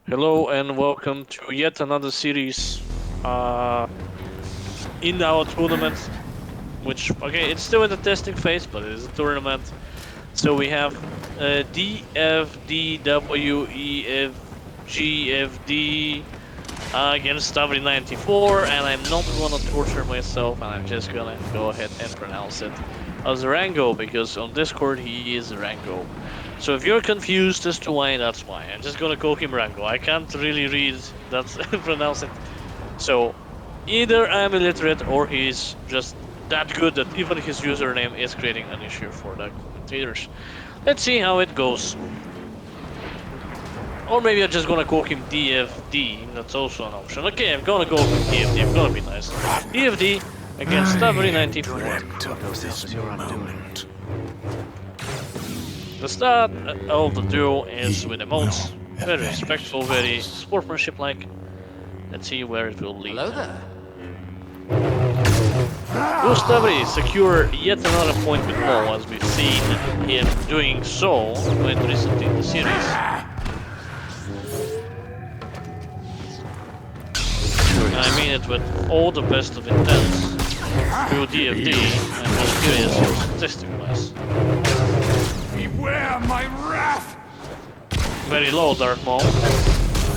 Hello and welcome to yet another series uh, in our tournament, which, okay, it's still in the testing phase, but it is a tournament. So we have dfdwedfgfd against Stavri 94, and I'm not gonna torture myself, and I'm just gonna go ahead and pronounce it as Rango, because on Discord he is Rango. So if you're confused as to why, that's why. I'm just gonna call him Rango. I can't really read that pronounce it. So either I'm illiterate or he's just that good that even his username is creating an issue for the commentators. Let's see how it goes. Or maybe I'm just gonna call him DFD. That's also an option. Okay, I'm gonna go with DFD. I'm gonna be nice. DFD against Stavri 94. The start of the duel is with emotes. Very respectful, very sportsmanship-like. Let's see where it will lead. Hello there. Will Stavri secure yet another point with Mo, as we've seen him doing so quite recently in the series. I mean it with all the best of intents. Through DFD, I'm just curious your statistic-wise. Beware my wrath! Very low, Dark Maul.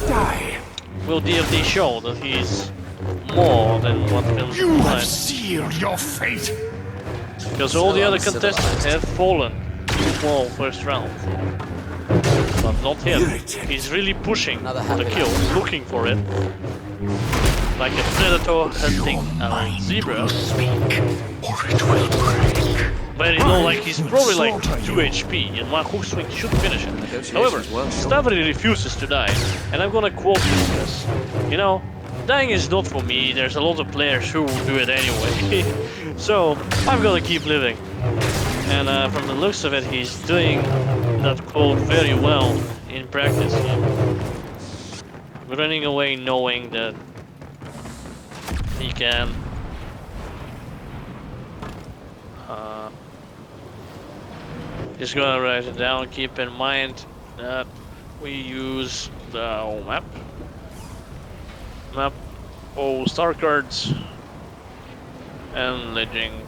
Die! Will DFD show that he's more than what films You have imply? sealed your fate! Because all the other contestants have fallen in Maul first round. But not him. He's really pushing for the kill, looking for it. Like a predator hunting a zebra. Speak, or it will break. Very low, like he's probably like 2 HP, and one hook swing should finish it. However, Stavri refuses to die, and I'm gonna quote him this. You know, dying is not for me, there's a lot of players who do it anyway. So, I'm gonna keep living. And from the looks of it, he's doing that quote very well in practice. Running away knowing that he can just gonna write it down. Keep in mind that we use the map all star cards, and ledging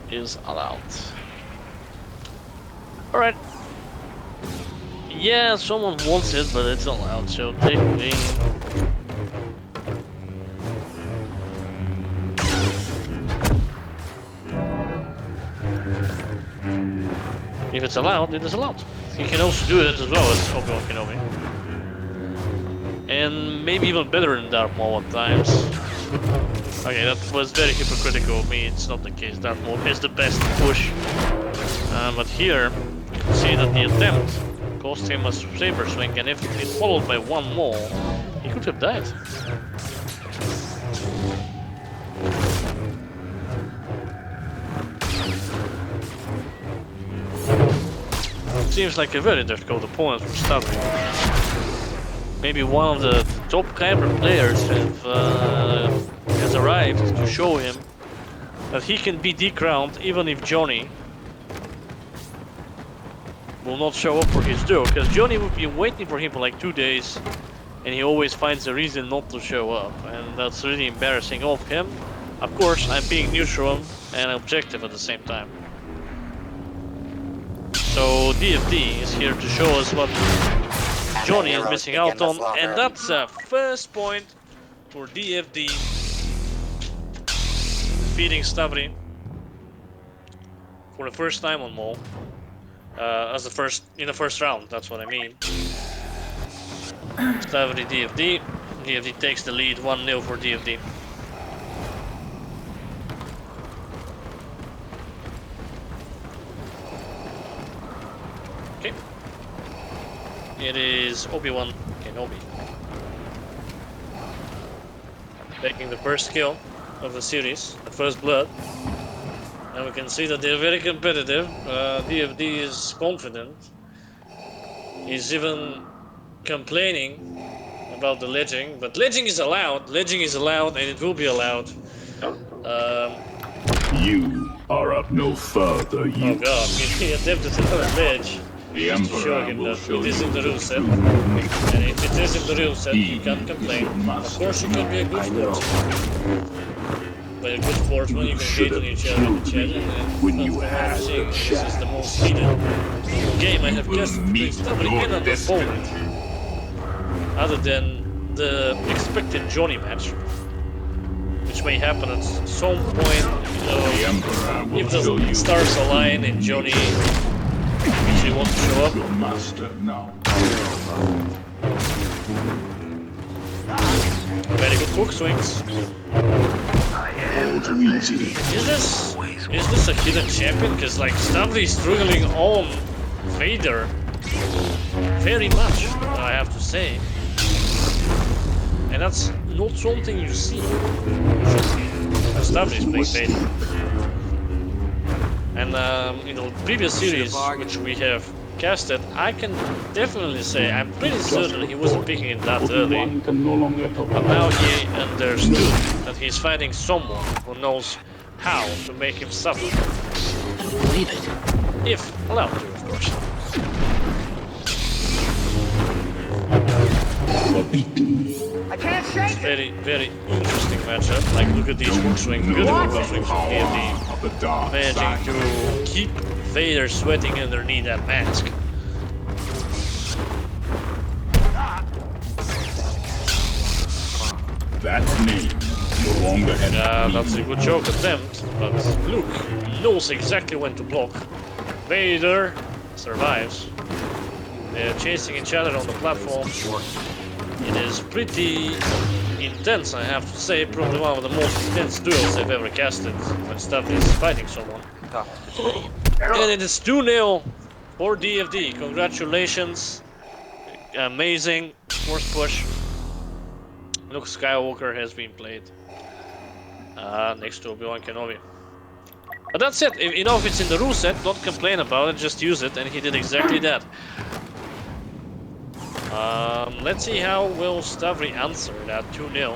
is allowed. Alright. Yeah, someone wants it, but it's allowed, so technically. If it's allowed, it is allowed. You can also do it as well as Obi-Wan Kenobi. And maybe even better than Darth Maul at times. Okay, that was very hypocritical of me, it's not the case. Darth Maul is the best push. But here, you can see that the attempt cost him a saber swing, and if it followed by one more, he could have died. Seems like a very difficult opponent for Stavri. Maybe one of the top caliber players has arrived to show him that he can be decrowned even if Johnny will not show up for his duel, because Johnny would be waiting for him for like 2 days and he always finds a reason not to show up, and that's really embarrassing of him. Of course, I'm being neutral and objective at the same time. So DFD is here to show us what Johnny is missing out on, and that's a first point for DFD, defeating Stavri for the first time on Maul, in the first round. That's what I mean. Stavri DFD. DFD takes the lead, 1-0 for DFD. Okay. It is Obi-Wan Kenobi taking the first kill of the series, the first blood. And we can see that they're very competitive. DFD is confident. He's even complaining about the ledging, but ledging is allowed. Ledging is allowed, and it will be allowed. You are up no further, Oh god, he attempted another ledge. The just to show Emperor him will that show it is you in the rule the set. true nature. And if it is in the rule set, you can't He complain. is your Of master course, you can be a good now. sportsman. But a good sportsman, you can should hate on have each other in the killed chat, me and when that's you what I'm had saying. the This is the most chance. heated game I You have will casted between meet Stavri your and an destiny. opponent. Other than the expected Johnny match, which may happen at some point, you know, The Emperor will if show the you stars the align true and Johnny nature. actually wants to show up. Your master now. Very good hook swings. All too easy. Is this a hidden champion? Because like Stavri is struggling on Vader very much, I have to say. And that's not something you see. Stavri is playing Vader. And in the previous series, which we have casted, I can definitely say, I'm pretty certain he wasn't picking it that early. One can no longer But now he understood that he's fighting someone who knows how to make him suffer. Believe it. If allowed to, of course. I can't shake it. Very, very interesting matchup. Like, look at these hook swings, beautiful hook swings from DFD. of the dark Managing side. to keep Vader sweating underneath that mask. That name no longer has That's a good choke attempt, but Luke knows exactly when to block. Vader survives. They're chasing each other on the platform. It is pretty intense, I have to say. Probably one of the most intense duels I've ever casted when Stavri is fighting someone. And it is 2-0 for DFD. Congratulations. Amazing. Force push. Luke Skywalker has been played. Next to Obi-Wan Kenobi. But that's it. You know, if it's in the rule set, don't complain about it, just use it, and he did exactly that. Let's see how will Stavri answer that 2-0.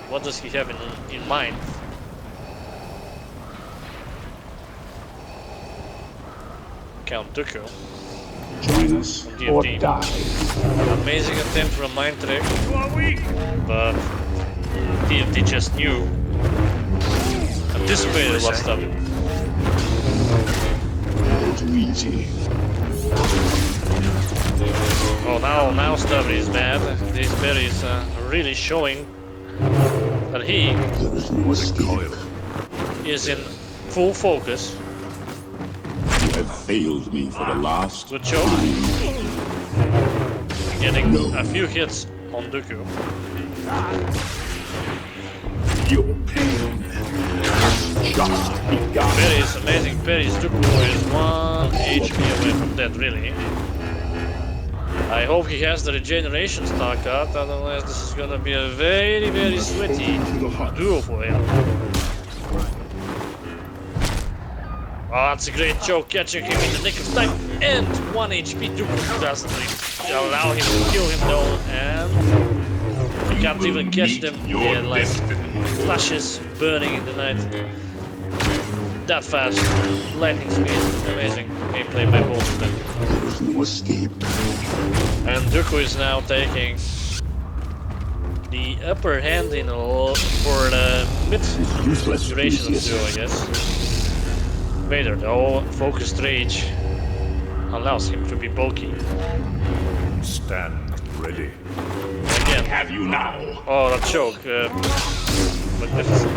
What does he have in mind? Count Dooku. Join us or DFD. die. Amazing attempt for a mind trick, but DFD just knew, anticipated what Stavri. All too easy. Oh, now Stavri is bad. This berry is really showing that he There is no escape. is in full focus. You have failed me for the last Good choke. Getting a few hits on Dooku. Your pain has just begun. Berry's amazing. Berry's Dooku is 1 HP away from dead, really. I hope he has the regeneration stock up, otherwise this is gonna be a very, very sweaty duo for him. Oh, that's a great choke, catching him in the nick of time, and 1 HP Dooku doesn't allow him to kill him though, and he can't even catch them. They're like flashes burning in the night. That fast, lightning speed, amazing gameplay by both of them. There is no escape. And Dooku is now taking the upper hand in for the mid Useless duration of the duel, I guess. Vader, though, focused rage allows him to be bulky. Stand ready. Again, Have you now? oh, that choke, magnificent.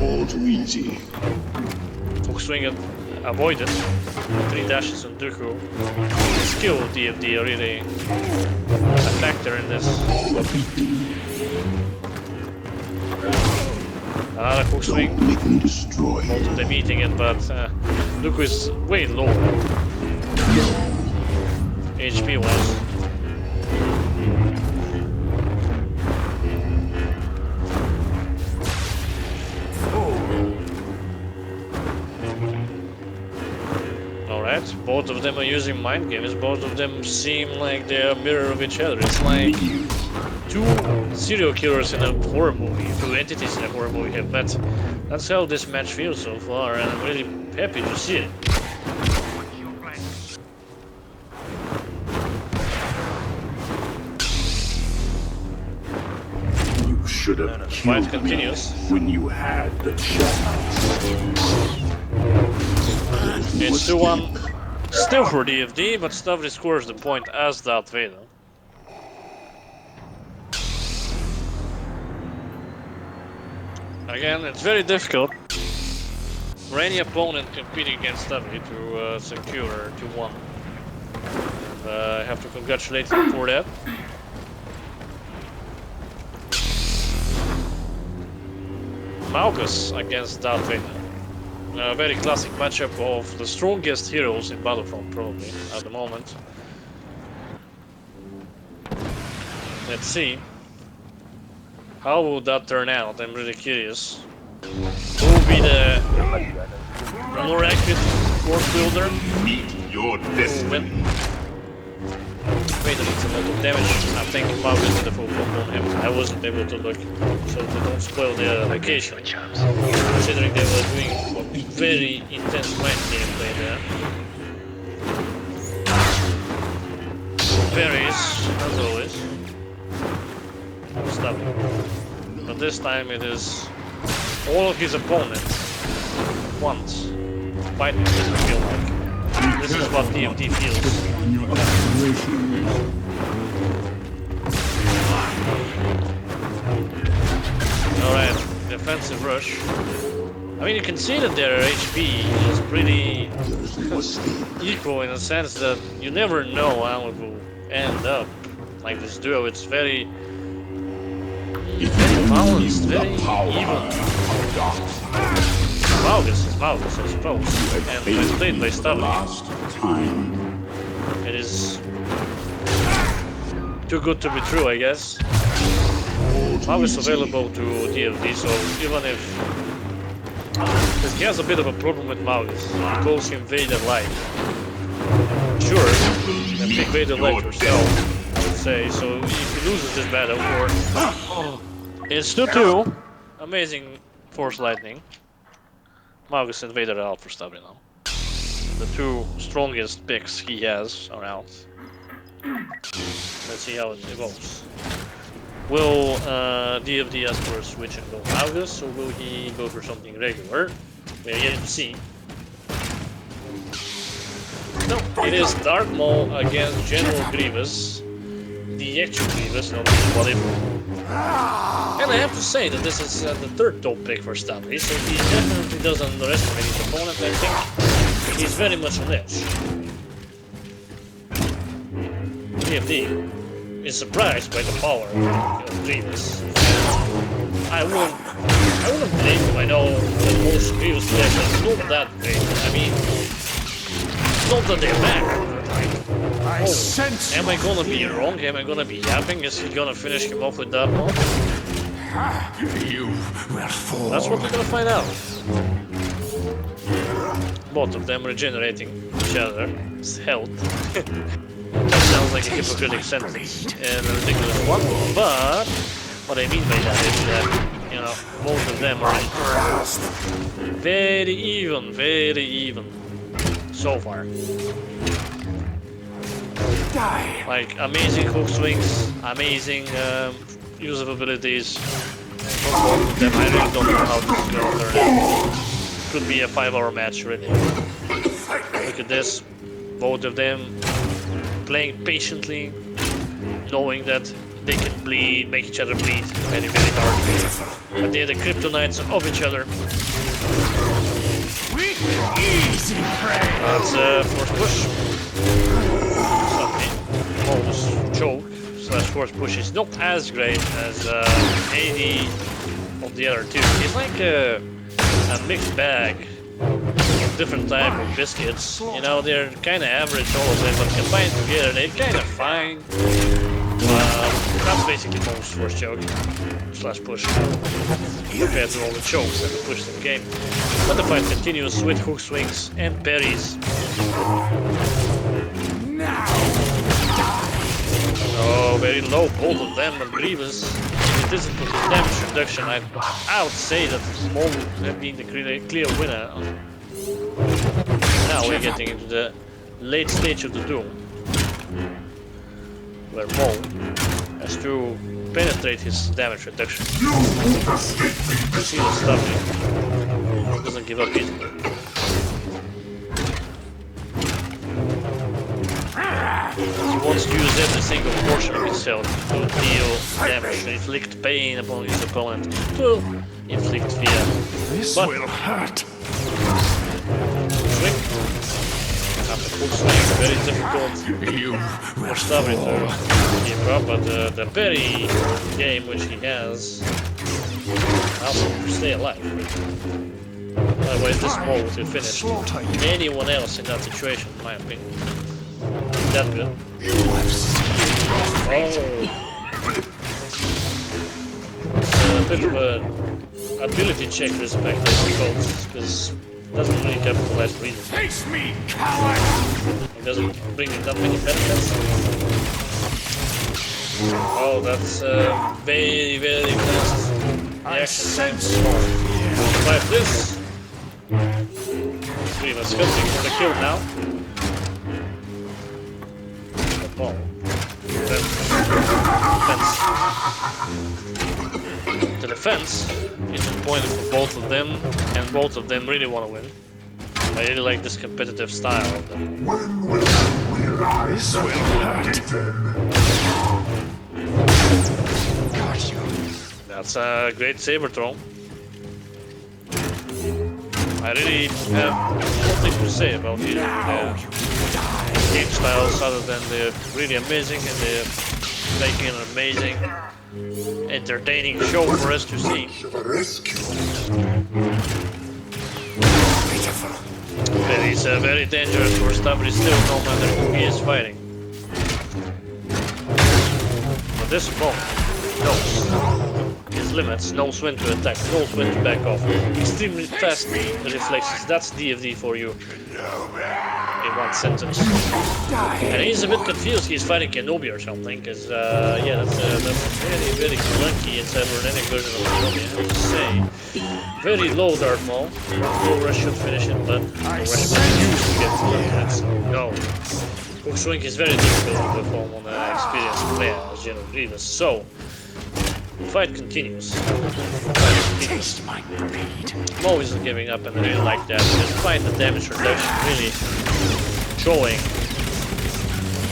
All too easy. Hook swing avoided. 3 dashes on Dooku. The skill of DFD are really a factor in this. Another hook swing. Don't make me destroy Both of them eating it, but Dooku is way low. HP wise. Alright, both of them are using mind games, both of them seem like they're a mirror of each other. It's like two serial killers in a horror movie, two entities in a horror movie have met. That's how this match feels so far, and I'm really happy to see it. should have fight killed me continues. when you had the chance. It's 2-1. Still for DFD, but Stavri scores the point as Darth Vader. Again, it's very difficult for any opponent competing against Stavri to secure 2-1. I have to congratulate him for that. Malgus against Darth Vader. A very classic matchup of the strongest heroes in Battlefront, probably, at the moment. Let's see. How will that turn out? I'm really curious. Who will be the more accurate force builder? Meet your destiny. Vader needs a lot of damage. I think Malgus did a full combo on him. I wasn't able to look, so they don't spoil the location. Considering they were doing very intense mind gameplay there. Parries, as always. Stavri. But this time it is all of his opponents once. Fighting doesn't feel like. This is what DFD feels. Alright, defensive rush. I mean, you can see that their HP is pretty equal in a sense that you never know how it will end up. Like this duo, it's very balanced, very even. Malgus is Malgus, I suppose. And it's played by Stavri. It is too good to be true, I guess. Malgus available to DFD, so even if he has a bit of a problem with Malgus, he calls him Vader Light. Sure, a big Vader Light yourself, I would say. So if he loses this battle, it's 2-2. Amazing Force Lightning. Malgus and Vader are out for Stavri now. The two strongest picks he has are out. Let's see how it evolves. Will DFD ask for a switch and go Malgus, or will he go for something regular? We're yet to see. No, it is Darth Maul against General Grievous. The actual Grievous, not what if. And I have to say that this is the third top pick for Stavri, so he definitely doesn't underestimate his opponent. I think he's very much on edge. DFD is surprised by the power of Grievous. I wouldn't blame him. I know that most Grievous decks are not that great. I mean, it's not that they're bad. Am I gonna be wrong? Am I gonna be yapping? Is he gonna finish him off with that one? You will fall. That's what we're gonna find out. Both of them regenerating each other's health. That sounds like a hypocritical sentence and a ridiculous one, but what I mean by that is that, you know, both of them are very even so far. Like amazing hook swings, amazing use of abilities. Both of them, I really don't know how this is gonna turn out. Could be a 5-hour match, really. Look at this, both of them playing patiently, knowing that they can bleed, make each other bleed very, very hard. But they're the kryptonites of each other. That's force push. Almost choke / force push is not as great as any of the other two. It's like a mixed bag of different type of biscuits. You know, they're kind of average, all of them, but combined together, they're kind of fine. That's basically most force choke / push compared to all the chokes and the push in the game. But the fight continues with hook swings and parries. Oh, very low, both of them, and Grievous. If it isn't for the damage reduction, I would say that Maul would have been the clear winner. Now we're getting into the late stage of the duel, where Maul has to penetrate his damage reduction. See the Stavri doesn't give up easily. He wants to use every single portion of himself to deal damage, to inflict pain upon his opponent, to inflict fear. This But will hurt. swing. After full swing, very difficult for Stavri to keep up, but the very game which he has allows him to stay alive. Otherwise, this mode would have finished anyone else in that situation, in my opinion. That good. Oh. It's a bit of an ability check respect, I suppose, because it doesn't really capitalize for either. Face me, coward! It doesn't bring in that many benefits. Oh, that's very, very fast. I sense Like this. Grievous hunting for the kill now. Oh. Defense. The defense is important for both of them, and both of them really want to win. I really like this competitive style of them. this will hurt. Got you. That's a great saber throw. I really have nothing to say about either game styles other than they're really amazing and they're making an amazing, entertaining show for us to see. But he's very dangerous for Stavri still, no matter who he is fighting. But this opponent knows his limits, knows when to attack, knows when to back off. Extremely fast reflexes, that's DFD for you. In one sentence. And he's a bit confused, he's fighting Kenobi or something, because yeah, that's very, very clunky and cybernetic version of Kenobi, I have to say. Very low Darth Maul. No rush should finish it, but no rush was used to get to that. No. Hook swing is very difficult to perform on an experienced player as General Grievous. So, the fight continues. Taste my blade. Maul isn't giving up, and I really like that. Despite the damage reduction, really showing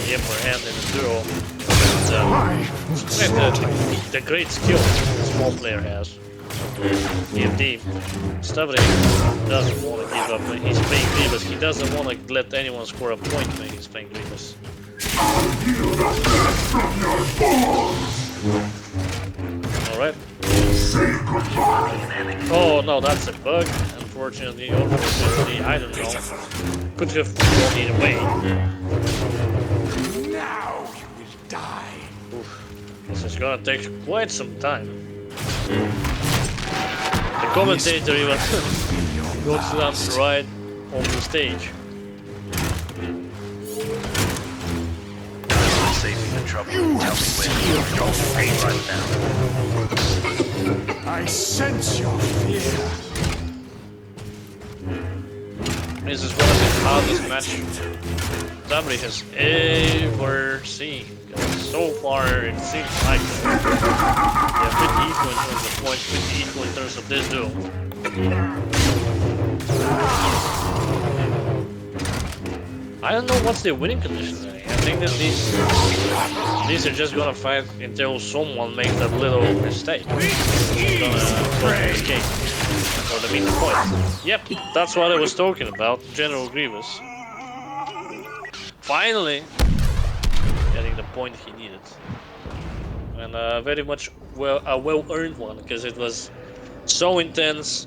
the upper hand in the duel. And the great skill the small player has. DFD. Stavri doesn't want to give up when he's playing Grievous. He doesn't want to let anyone score a point when he's playing Grievous. Alright. Oh no, that's a bug. Unfortunately, I don't know. Could have gone either way. Now you will die. Oof. This is gonna take quite some time. The commentator even goes down to right on the stage. You have sealed your fate right now. I sense your fear. This is one of the hardest matches Stavri has ever seen. So far, it seems like they're pretty equal in terms of points, pretty equal in terms of this duel. I don't know what's their winning conditions. I think that these are just gonna fight until someone makes that little mistake. It's gonna go to escape. Or to meet the point. Yep, that's what I was talking about. General Grievous. Finally getting the point he needed. And very much a well-earned one, because it was so intense.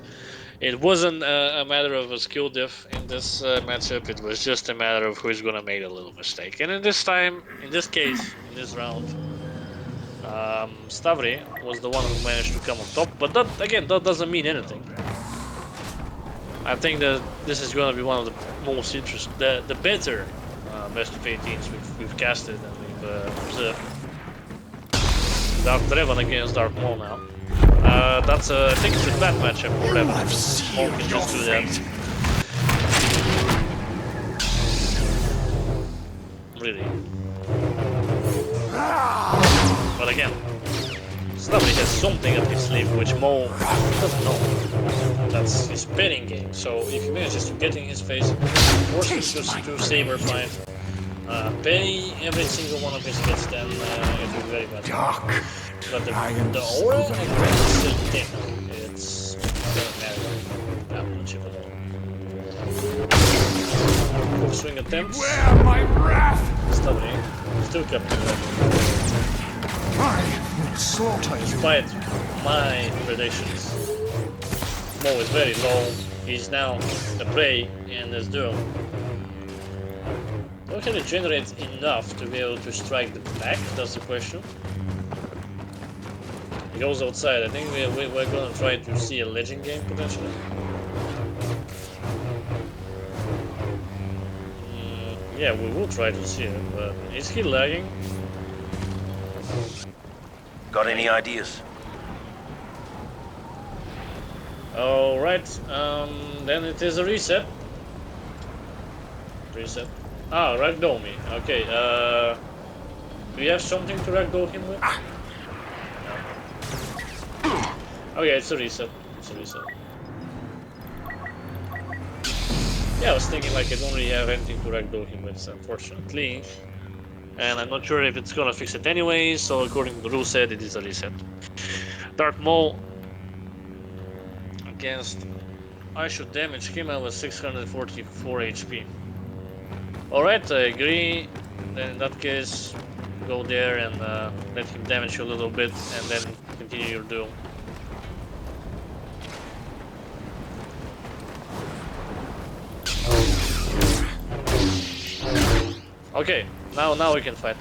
It wasn't a matter of a skill diff in this matchup, it was just a matter of who's gonna make a little mistake. And in this time, in this case, in this round, Stavri was the one who managed to come on top, but that, again, that doesn't mean anything. I think that this is gonna be one of the most interesting, the better best of 18s we've casted and we've observed. Dark Draven against Dark Maul now. That's I think it's a bad matchup for Draven. Maul can just do that. Really. But again, probably has something up his sleeve which Mo doesn't know. That's his betting game. So if he manages to get in his face, force him to saber fight, pay every single one of his hits, then it will be very bad. But the aura and the still thing. It's doesn't matter that much of it all. Full swing attempts. Where my wrath? Stavri still kept it. I will slaughter you. Despite my predictions, Mo is very low. He's now the prey in this duel. Can it generate enough to be able to strike the back? That's the question. He goes outside. I think we're gonna try to see a legend game potentially. Yeah, we will try to see it, but is he lagging? Got any ideas? Alright, then it is a reset. Reset. Ah, ragdoll me. Okay, do you have something to ragdoll him with? No. Okay, it's a reset. It's a reset. Yeah, I was thinking like I don't really have anything to ragdoll him with, unfortunately. And I'm not sure if it's gonna fix it anyway, so according to the rule set, it is a reset. Dark Maul against I should damage him with 644 HP. Alright, I agree. Then in that case, go there and let him damage you a little bit and then continue your duel. Okay, now we can fight.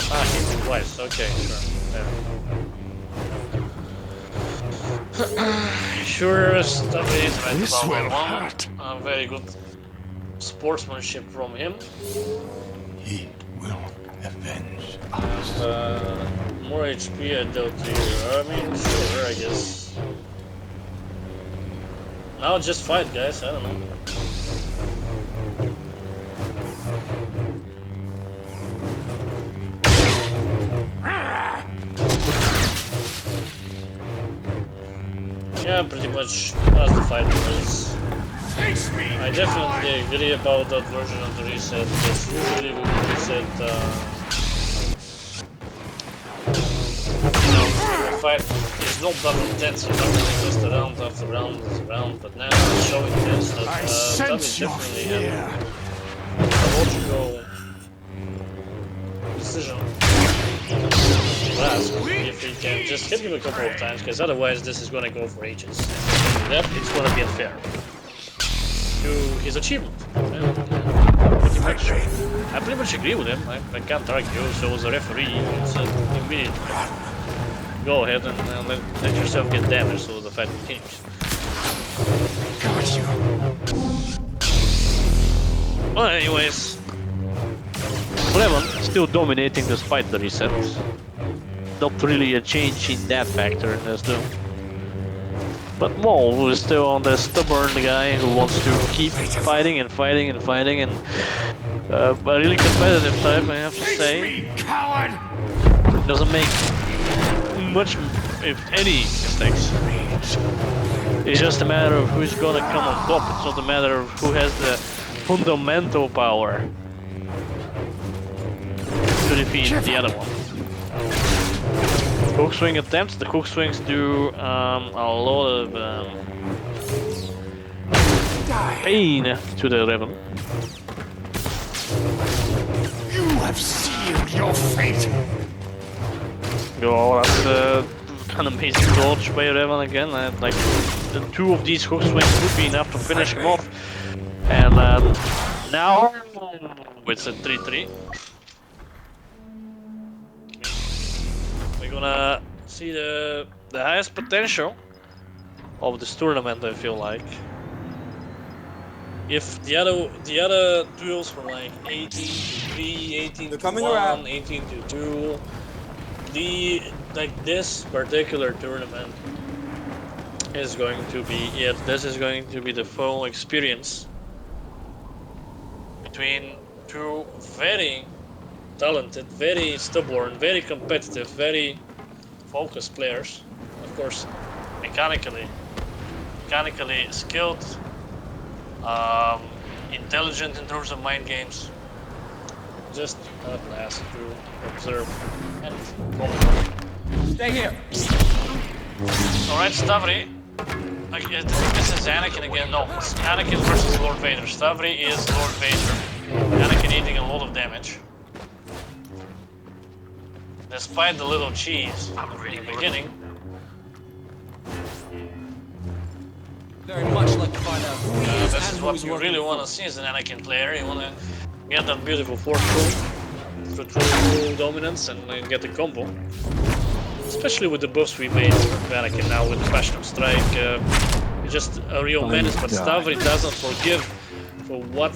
Ah, hit him twice. Okay, sure. Yeah. Sure, Stavri is right. This will hurt. Very good sportsmanship from him. He will avenge us. More HP I dealt to you. I mean, sure, I guess. Now just fight, guys. I don't know. Yeah, pretty much as the fight was. I definitely agree about that version of the reset, because usually we would reset the fight is not that intense, you know, just round after round after round, but now it's so intense that I that is sense your definitely fear. a logical decision. Grasp if he can just hit him a couple of times, because otherwise this is gonna go for ages. That it's gonna be unfair to his achievement. I pretty much agree with him. I can't argue. So as a referee, it's immediate. Go ahead and let yourself get damaged so the fight continues. Got you. Well, anyways, Levon still dominating despite the reset. Not really a change in that factor in this though. But Maul, who is still on the stubborn guy who wants to keep fighting and fighting and fighting, and a really competitive type, I have to say. Coward! Doesn't make much, if any, mistakes. It's just a matter of who's gonna come on top. It's not a matter of who has the fundamental power to defeat the other one. Hook swing attempts. The hook swings do a lot of pain to the Revan. You have sealed your fate. Oh, that's an amazing dodge by Revan again. Like the two of these hook swings would be enough to finish him off. And now it's a 3-3. We're gonna see the highest potential of this tournament, I feel like. If the other duels were like 18 to 3, 18 to 1, 18 to 2, like this particular tournament is going to be this is going to be the full experience between two very talented, very stubborn, very competitive, very focused players. Of course, mechanically skilled, intelligent in terms of mind games. Just a blast to observe and comment. Stay here. Alright, Stavri. Okay, this is Anakin again. No, it's Anakin versus Lord Vader. Stavri is Lord Vader. Anakin eating a lot of damage. Despite the little cheese in the beginning. Very much like to find out who he is This and is who what he's you working really want for. to see as an Anakin player. You want to get that beautiful force pull, through true dominance, and get the combo. Especially with the buffs we made with Anakin now with the Passion of Strike. Just a real menace, but Stavri doesn't forgive for what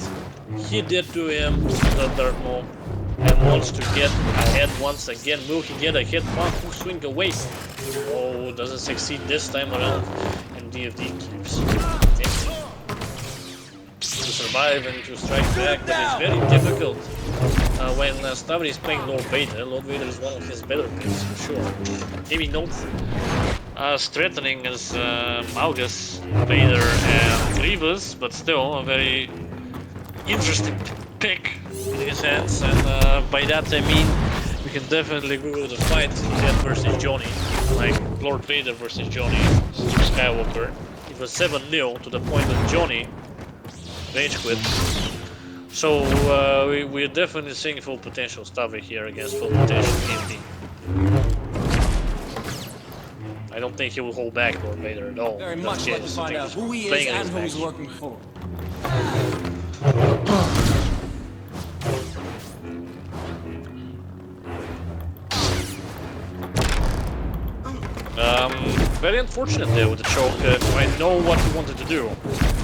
he did to him the Darth Maul, and wants to get ahead once again. Will he get a hit? One full swing away. Oh, doesn't succeed this time around, and DFD keeps attempting to survive and to strike back, but it's very difficult when Stavri is playing Lord Vader. Lord Vader is one of his better picks for sure. Maybe not as threatening as Malgus, Vader, and Grievous, but still a very interesting pick in his hands. And by that I mean we can definitely go to the fight Jet versus Johnny, like Lord Vader versus Johnny Skywalker. It was 7-0 to the point that Johnny rage quit. So we're definitely seeing full potential Stavri here against full potential DFD. I don't think he will hold back Lord Vader at all. Very much like to find out who he is and who he's working for. Very unfortunate there with the choke. I know what he wanted to do.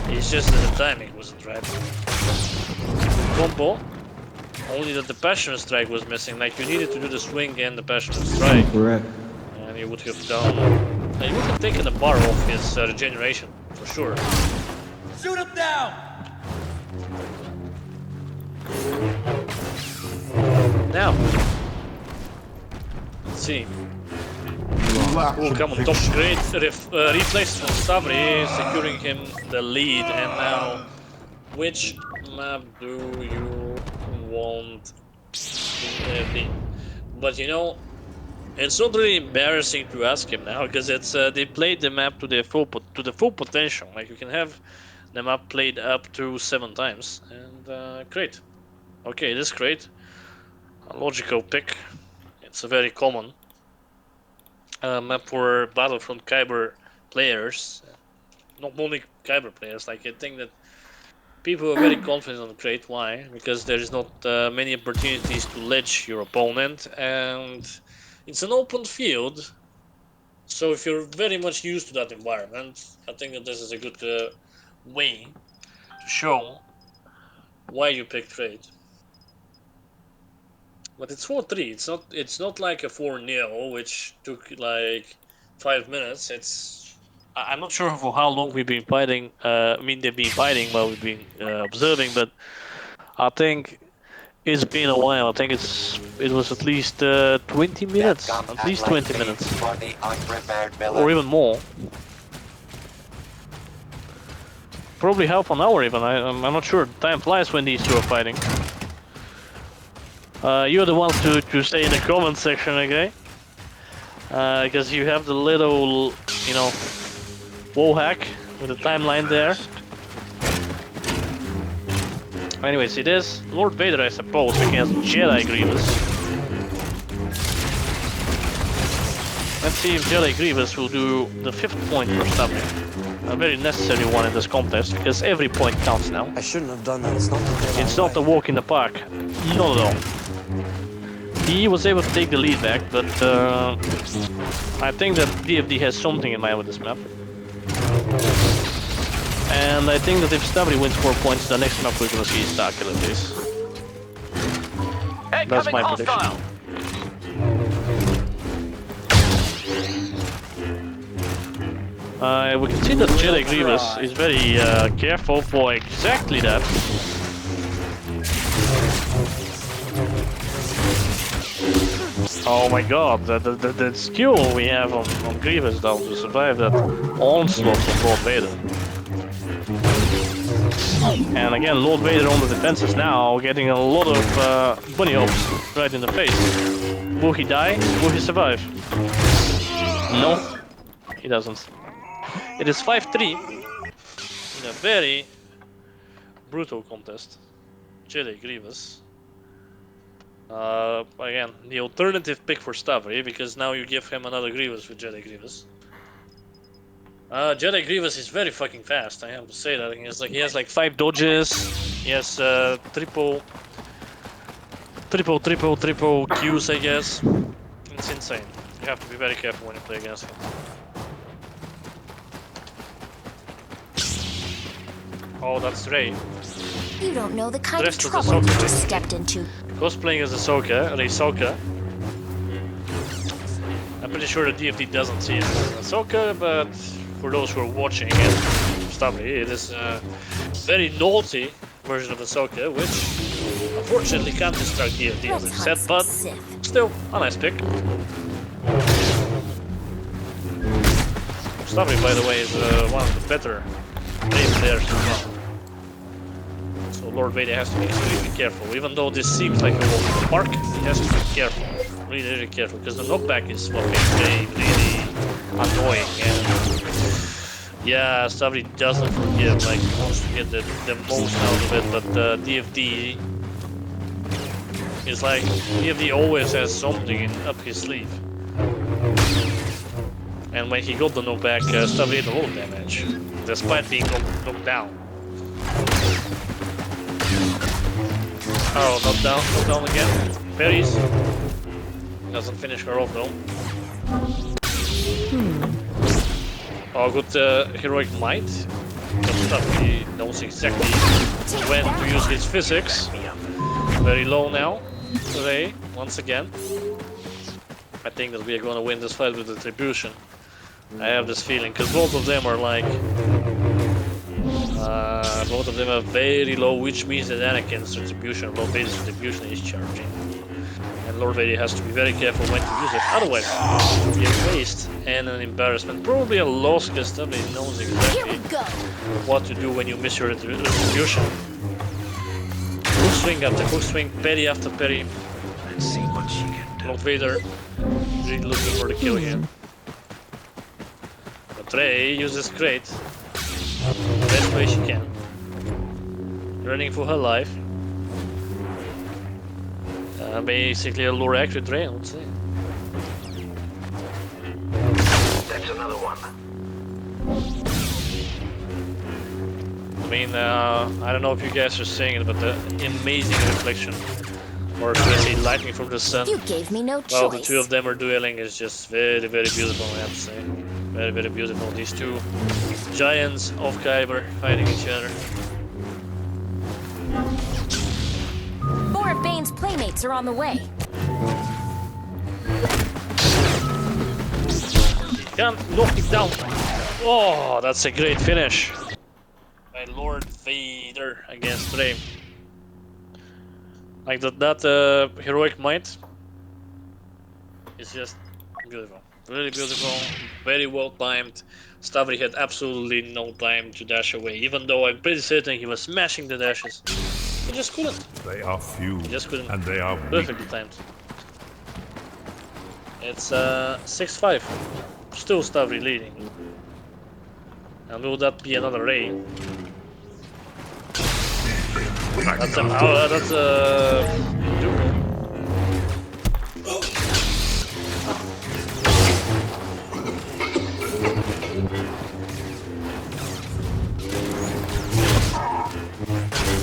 It's just that the timing wasn't right. Combo. Only that the Passionate Strike was missing. Like you needed to do the swing and the Passionate Strike. Correct. And you would have done. You would have taken the bar off his regeneration for sure. Shoot him down! Now, let's see. Oh, come on, top great reflex from Stavri, securing him the lead. And now, which map do you want to be? But you know, it's not really embarrassing to ask him now because it's they played the map to the full potential. Like you can have the map played up to 7 times, and great. Okay, this is great. A logical pick. It's a very common map for Battlefront Kyber players. Not only Kyber players. Like I think that people are very confident on Crate. Why? Because there is not many opportunities to ledge your opponent, and it's an open field. So if you're very much used to that environment, I think that this is a good way to show why you picked Crate. But it's 4-3. It's not like a 4-0, which took like 5 minutes. I'm not sure for how long we've been fighting. I mean, they've been fighting while we've been observing, but I think it's been a while. I think it was at least 20 minutes. At least 20 minutes. Or even more. Probably half an hour even. I'm not sure. Time flies when these two are fighting. You're the ones to say in the comment section, okay? Because you have the little, you know, wall hack with the timeline there. Anyways, it is Lord Vader, I suppose, against Jedi Grievous. Let's see if Jedi Grievous will do the 5th point for Stavri. A very necessary one in this contest, because every point counts now. I shouldn't have done that. It's not a walk in the park. Not at all. He was able to take the lead back, but I think that DFD has something in mind with this map. And I think that if Stavri wins 4 points, the next map we're gonna see is Starkiller Base. That's my prediction. We can see that Jedi Grievous is very careful for exactly that. Oh my god, the skill we have on Grievous though to survive that onslaught from Lord Vader. And again, Lord Vader on the defenses now, getting a lot of bunny hops right in the face. Will he die? Will he survive? No, he doesn't. It is 5-3 in a very brutal contest. Jedi Grievous. Again, the alternative pick for Stavri, because now you give him another Grievous with Jedi Grievous. Jedi Grievous is very fucking fast, I have to say that. He has like 5 dodges, he has triple Qs, I guess. It's insane. You have to be very careful when you play against him. Oh, that's Rey. You don't know the kind of Dressed as trouble you Ahsoka. just stepped into. Cosplaying as Ahsoka. I'm pretty sure the DFD doesn't see it as Ahsoka, but for those who are watching it, Stavri, it is a very naughty version of Ahsoka, which unfortunately can't destruct DFD as I said, but still a nice pick. Stavri, by the way, is one of the better Brave players as well. So Lord Vader has to be extremely careful. Even though this seems like a walk in the park, he has to be careful. Really, really careful. Because the knockback is fucking really annoying. And yeah, Stavri doesn't forgive. Like, he wants to get the most out of it. But DFD is like, DFD always has something up his sleeve. And when he got the knockback, Stavri did a lot of damage, despite being knocked down. Oh, knocked down again. Parries. Doesn't finish her off though. Oh, good heroic might. But Stavri knows exactly when to use his physics. Very low now. Rey, once again. I think that we are going to win this fight with Retribution. I have this feeling, because both of them are like... both of them are very low, which means that Anakin's Retribution, Lord Vader's Retribution is charging. And Lord Vader has to be very careful when to use it, otherwise it will be a waste and an embarrassment. Probably a loss, because Stavri knows exactly what to do when you miss your Retribution. Hook swing after hook swing, parry after parry. Let's see what she can do. Lord Vader really looking for the kill here. But Rey uses Crate the best way she can. Running for her life. Basically a lower accurate Rey, I would say. That's another one. I mean, I don't know if you guys are saying it, but the amazing reflection, or should I say lightning from the sun, You gave me no while the choice. two of them are dueling is just very, very beautiful, I have to say. Very, very beautiful. These two giants of Kyber fighting each other. More of Bane's playmates are on the way. Can't knock it down. Oh, that's a great finish by Lord Vader against Rey. Like that heroic might is just beautiful. Really beautiful, very well timed. Stavri had absolutely no time to dash away, even though I'm pretty certain he was smashing the dashes. He just couldn't. They are few, He just couldn't. and they are weak. Perfectly timed. It's 6-5. Still Stavri leading. And will that be another Rey? That's Dooku.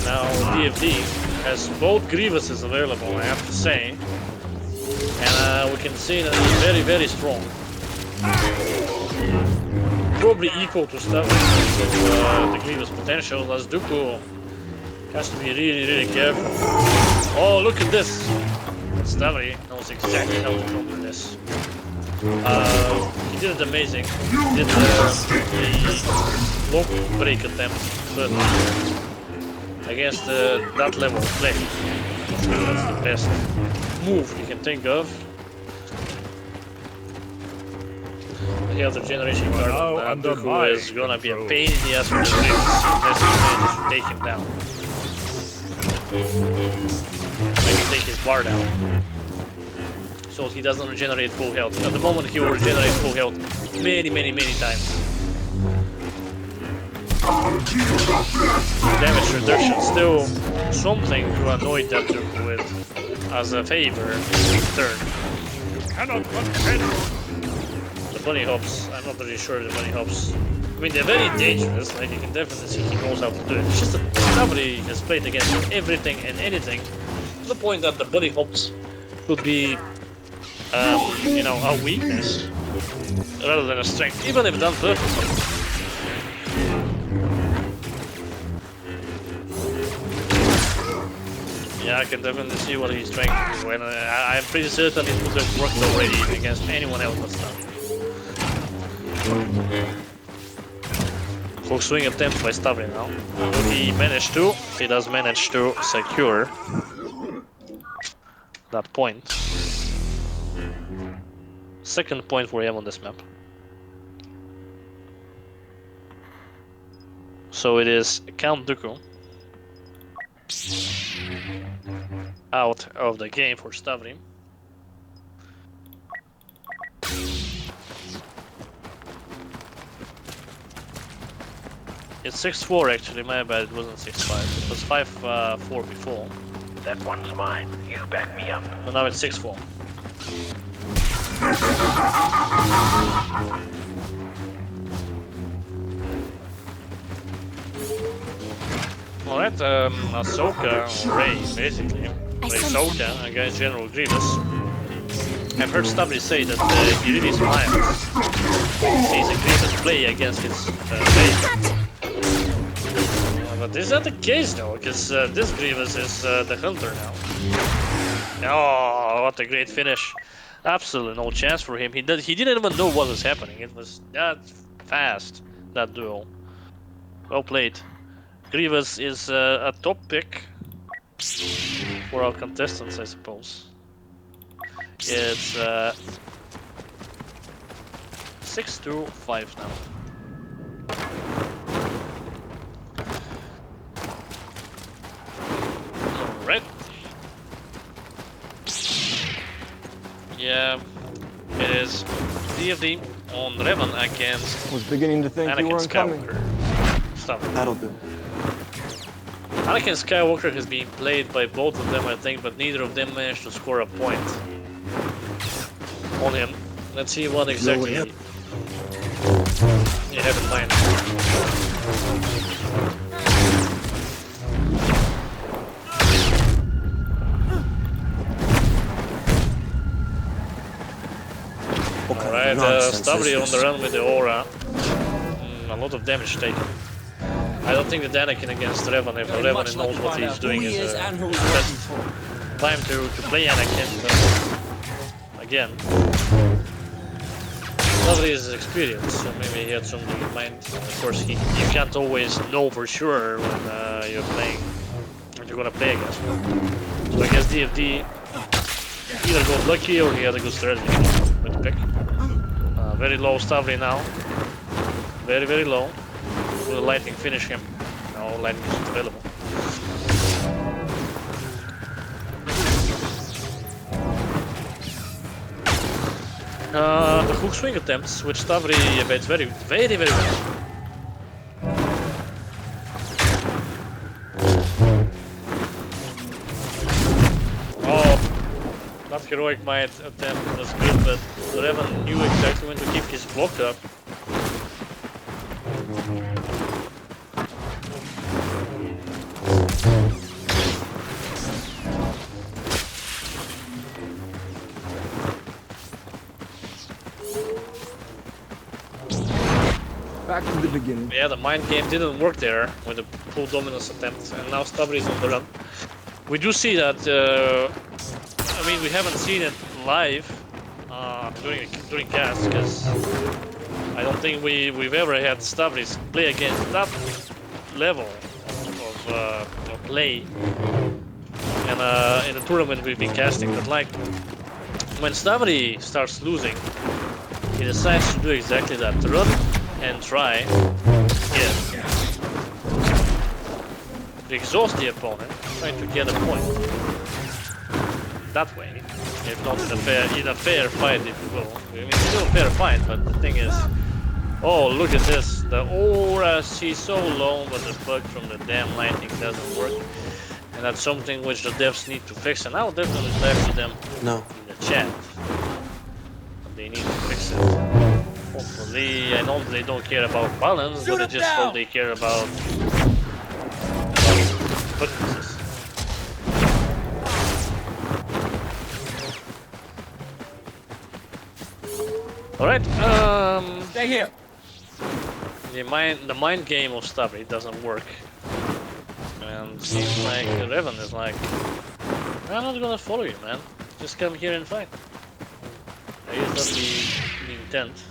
Now DFD has both Grievouses available, I have to say. And we can see that he's very, very strong. Probably equal to Stavri with the Grievous potential, as Dooku has to be really, really careful. Oh, look at this! Stavri knows exactly how to counter this. He did it amazing. He did the lock break attempt, but against that level of play, that's the best move you can think of. The other generation card on Dooku is gonna be a pain in the ass for the Grievous unless you manage to take him down. Maybe take his bar down. So he doesn't regenerate full health. At the moment he will regenerate full health many times. Damage reduction still something to annoy that Dooku with as a favor in turn. Cannot contend. The bunny hops, I'm not really sure of the bunny hops. I mean, they're very dangerous, like you can definitely see he knows how to do it. It's just that Stavri has played against everything and anything to the point that the bunny hops could be, you know, a weakness rather than a strength, even if done perfectly. Yeah, I can definitely see what he's trying to do, and I'm pretty certain it would have worked already against anyone else but Stavri. Full swing attempt by Stavri now. He does manage to secure that point. Second point for him on this map. So it is Count Dooku out of the game for Stavri. It's 6-4 actually, my bad, it wasn't 6-5. It was 5-4 before. That one's mine. You back me up. But now it's 6-4. Alright, Ahsoka, or Rey, basically. Ahsoka against General Grievous. I've heard Stavri say that he really smiles. Sees a Grievous play against his base. But this is not the case though, because this Grievous is the hunter now. Oh, what a great finish. Absolutely no chance for him. He didn't even know what was happening. It was that fast, that duel. Well played. Grievous is a top pick for our contestants, I suppose. It's 6-5 now. Alright. Yeah, it is DFD on Revan against Was beginning to think you Anakin weren't coming. Skywalker. Stop. That'll do. Anakin Skywalker has been played by both of them, I think, but neither of them managed to score a point on him. Let's see what exactly you have in mind. Alright, Stavri on the run with the aura. A lot of damage taken. I don't think that Anakin against Revan, if Revan knows what he's doing, is the best time to play Anakin. But again, Stavri is experienced, so maybe he had something in mind. Of course, you can't always know for sure when you're playing, when you're gonna play against him. So I guess DFD either got lucky or he had a good strategy with the pick. Very low Stavri now. Very low. Will lightning finish him? No, lightning isn't available. The hook swing attempts, which Stavri evades very well. Oh, that heroic might attempt was good, but Revan knew exactly when to keep his block up. Back to the beginning. Yeah, the mind game didn't work there with the full dominance attempt, and now Stavri is on the run. We do see that, I mean, we haven't seen it live, during cast, because I don't think we've ever had Stavri play against that level of play in a tournament we've been casting. But like when Stavri starts losing, he decides to do exactly that: to run and try again to exhaust the opponent, trying to get a point that way. If not in a fair fight, if you will. I mean, it's still a fair fight, but the thing is, oh, look at this. The aura, she's so low, but the bug from the damn lighting doesn't work. And that's something which the devs need to fix, and I'll definitely type to them in the chat. They need to fix it. Hopefully, I know they don't care about balance, but I just hope they care about footprints. Alright, Stay here. the mind game of Stavri doesn't work. And seems like Revan is like, I'm not gonna follow you, man. Just come here and fight. I guess that's the intent.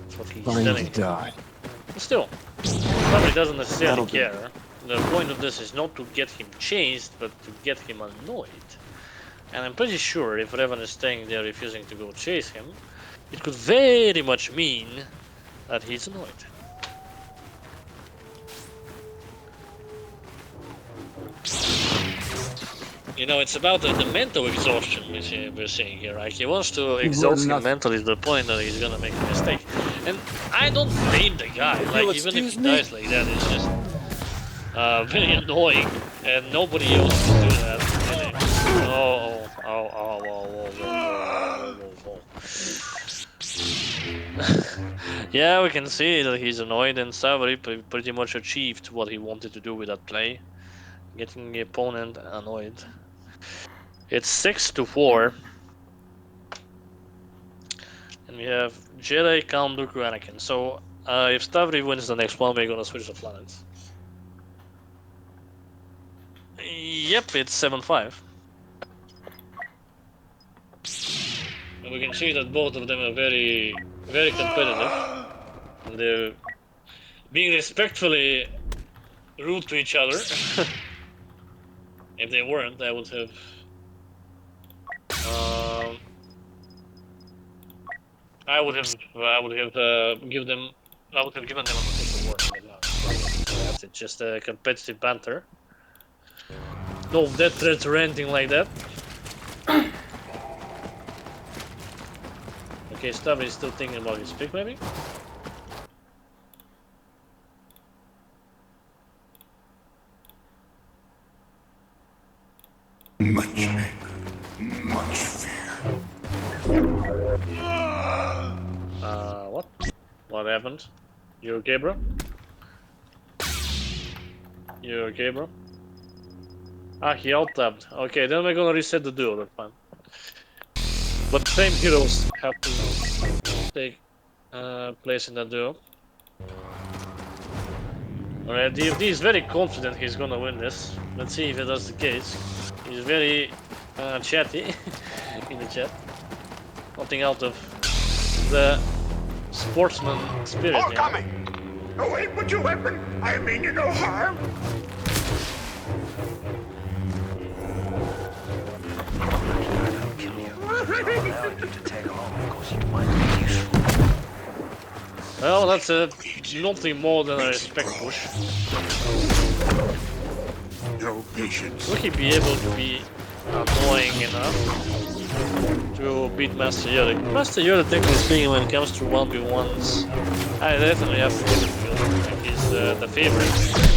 That's what he's telling me. Die. But still, Stavri doesn't necessarily care. The point of this is not to get him chased, but to get him annoyed. And I'm pretty sure if Revan is staying there refusing to go chase him, it could very much mean that he's annoyed. You know, it's about the mental exhaustion we're saying here. Like, he wants to exhaust him mentally to the point that he's gonna make a mistake. And I don't blame the guy. Like, even if he dies like that, it's just very annoying. And nobody else can do that. Really. Oh. Yeah, we can see that he's annoyed, and Stavri pretty much achieved what he wanted to do with that play. Getting the opponent annoyed. It's 6-4. And we have Jedi, Count Dooku, Anakin. So, if Stavri wins the next one, we're gonna switch the planets. Yep, it's 7-5. And we can see that both of them are very, very competitive. And they're being respectfully rude to each other. If they weren't, I would have given them an official word. That's it, just a competitive banter. No death threats or anything like that. Okay, Stavri is still thinking about his pick, maybe? Much anger, much fear. What? What happened? You okay, bro? You okay, bro? Ah, he out-tabbed. Okay, then we're gonna reset the duel, that's fine. But the same heroes have to take place in that duel. Alright, DFD is very confident he's gonna win this. Let's see if that's the case. He's very chatty in the chat. Nothing out of the sportsman spirit. All coming! Oh, wait, put your weapon! I mean you no harm! I'll kill you. I'll allow you to take home because you might be useful. Well, that's nothing more than a respect push. No patience. Will he be able to be annoying enough to beat Master Yoda? Master Yoda, technically speaking, when it comes to 1v1s, I definitely have to give it to him. Like, he's the favorite.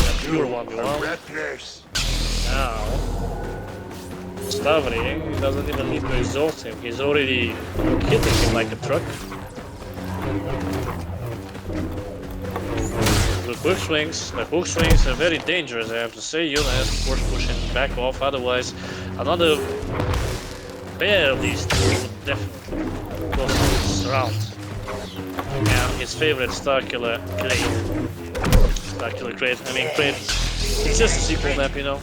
The pure 1v1. Now, Stavri doesn't even need to exhaust him. He's already hitting him like a truck. The hook swings are very dangerous, I have to say. Yoda has to force push him back off, otherwise another pair of these two would definitely cause this round. And his favorite Starkiller Crate. I mean, Crate. It's just a sequel map, you know.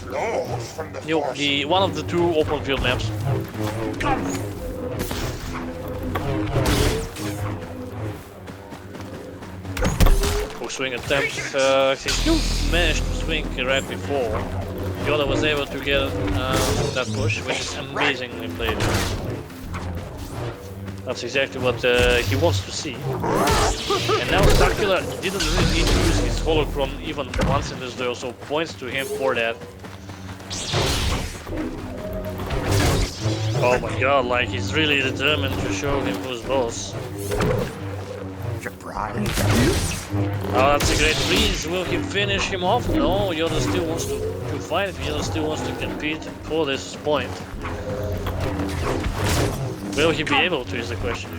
One of the two open field maps. swing attempt. He still managed to swing right before. Yoda was able to get that push, which is amazingly played. That's exactly what he wants to see. And now Starkiller didn't really need to use his holocron even once in this duel, so points to him for that. Oh my god, like he's really determined to show him who's boss. Surprise. Oh, that's a great freeze. Will he finish him off? No, Yoda still wants to fight. Yoda still wants to compete for this point. Will he be able to is the question.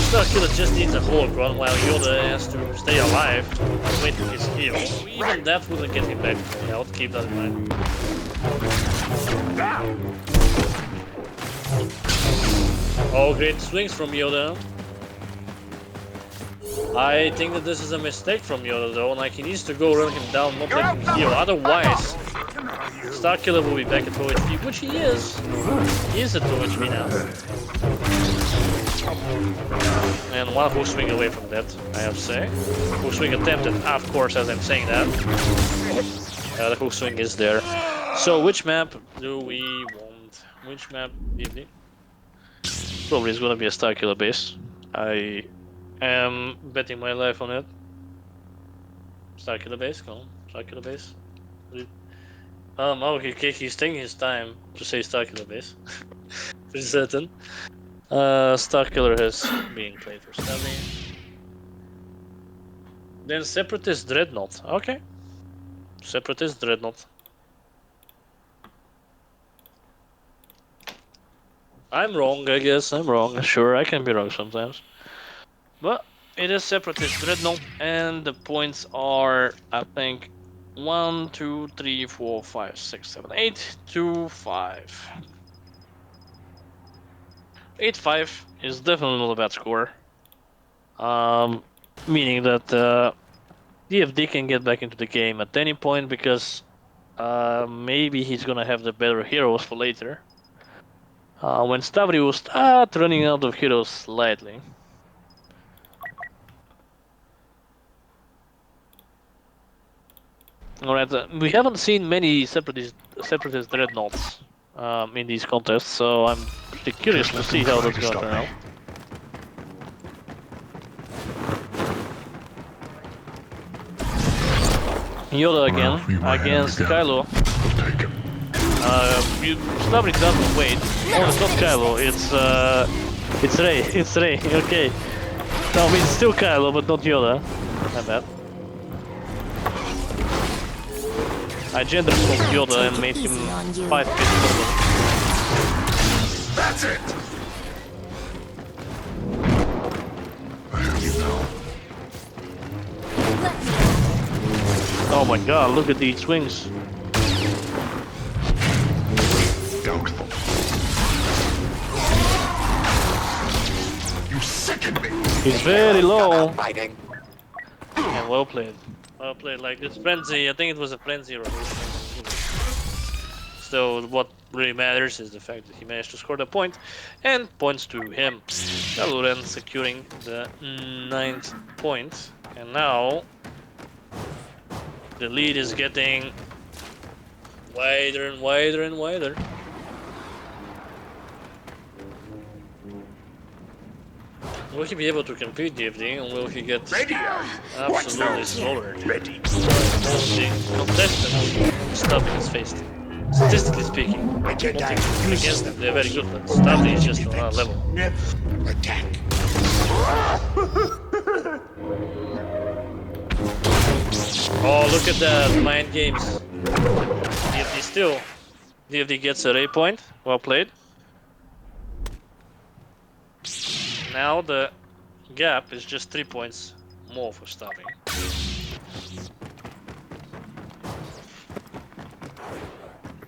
Starkiller just needs a holocron while Yoda has to stay alive and wait for his heal. Even that wouldn't get him back to the health, keep that in mind. Oh, great swings from Yoda. I think that this is a mistake from Yoda though, like he needs to go run him down, not let him heal, otherwise Starkiller will be back at 2 HP, which he is. He is at 2 HP now. And one hook swing away from that, I have to say. Hook swing attempted, of course, as I'm saying that. The hook swing is there. So which map do we want? Which map dfd? Probably is gonna be a Starkiller base. I am betting my life on it. Starkiller base, come on, Starkiller base. Oh, he's taking his time to say Starkiller base. Pretty certain. Starkiller has been played for Stavri. Then Separatist Dreadnought. Okay. Separatist Dreadnought. I'm wrong, I guess. I'm wrong. Sure, I can be wrong sometimes. But it is Separatist Dreadnought, and the points are, I think, 1, 2, 3, 4, 5, 6, 7, 8 to 5. 8-5 is definitely not a bad score. Meaning that DFD can get back into the game at any point because maybe he's gonna have the better heroes for later. When Stavri will start running out of heroes slightly. Alright, we haven't seen many separatist dreadnoughts in these contests, so I'm pretty curious to see how that's going to turn out. Yoda again against Kylo. Stavri doesn't wait. Oh, it's not Kylo. It's Rey. It's Rey. Okay. No, I mean it's still Kylo, but not Yoda. My bad. I gender swapped Yoda and made him 5 feet taller. That's it. Oh my god, look at these swings. Doubtful. You sicken me. He's very low. Fighting. And well played. Well played, like this frenzy, I think it was a frenzy revolution. So what really matters is the fact that he managed to score the point, and points to him. Galuren securing the 9th point, and now the lead is getting wider and wider and wider. Will he be able to compete DFD, and will he get absolutely slaughtered? Ready. The contestant stuff in his face. Statistically speaking, I I can't don't die. think against them, they're very good, but Stavri is just on another level. Never attack. Oh, look at that, mind games. DFD gets a Ray point, well played. Now the gap is just 3 points more for Stavri.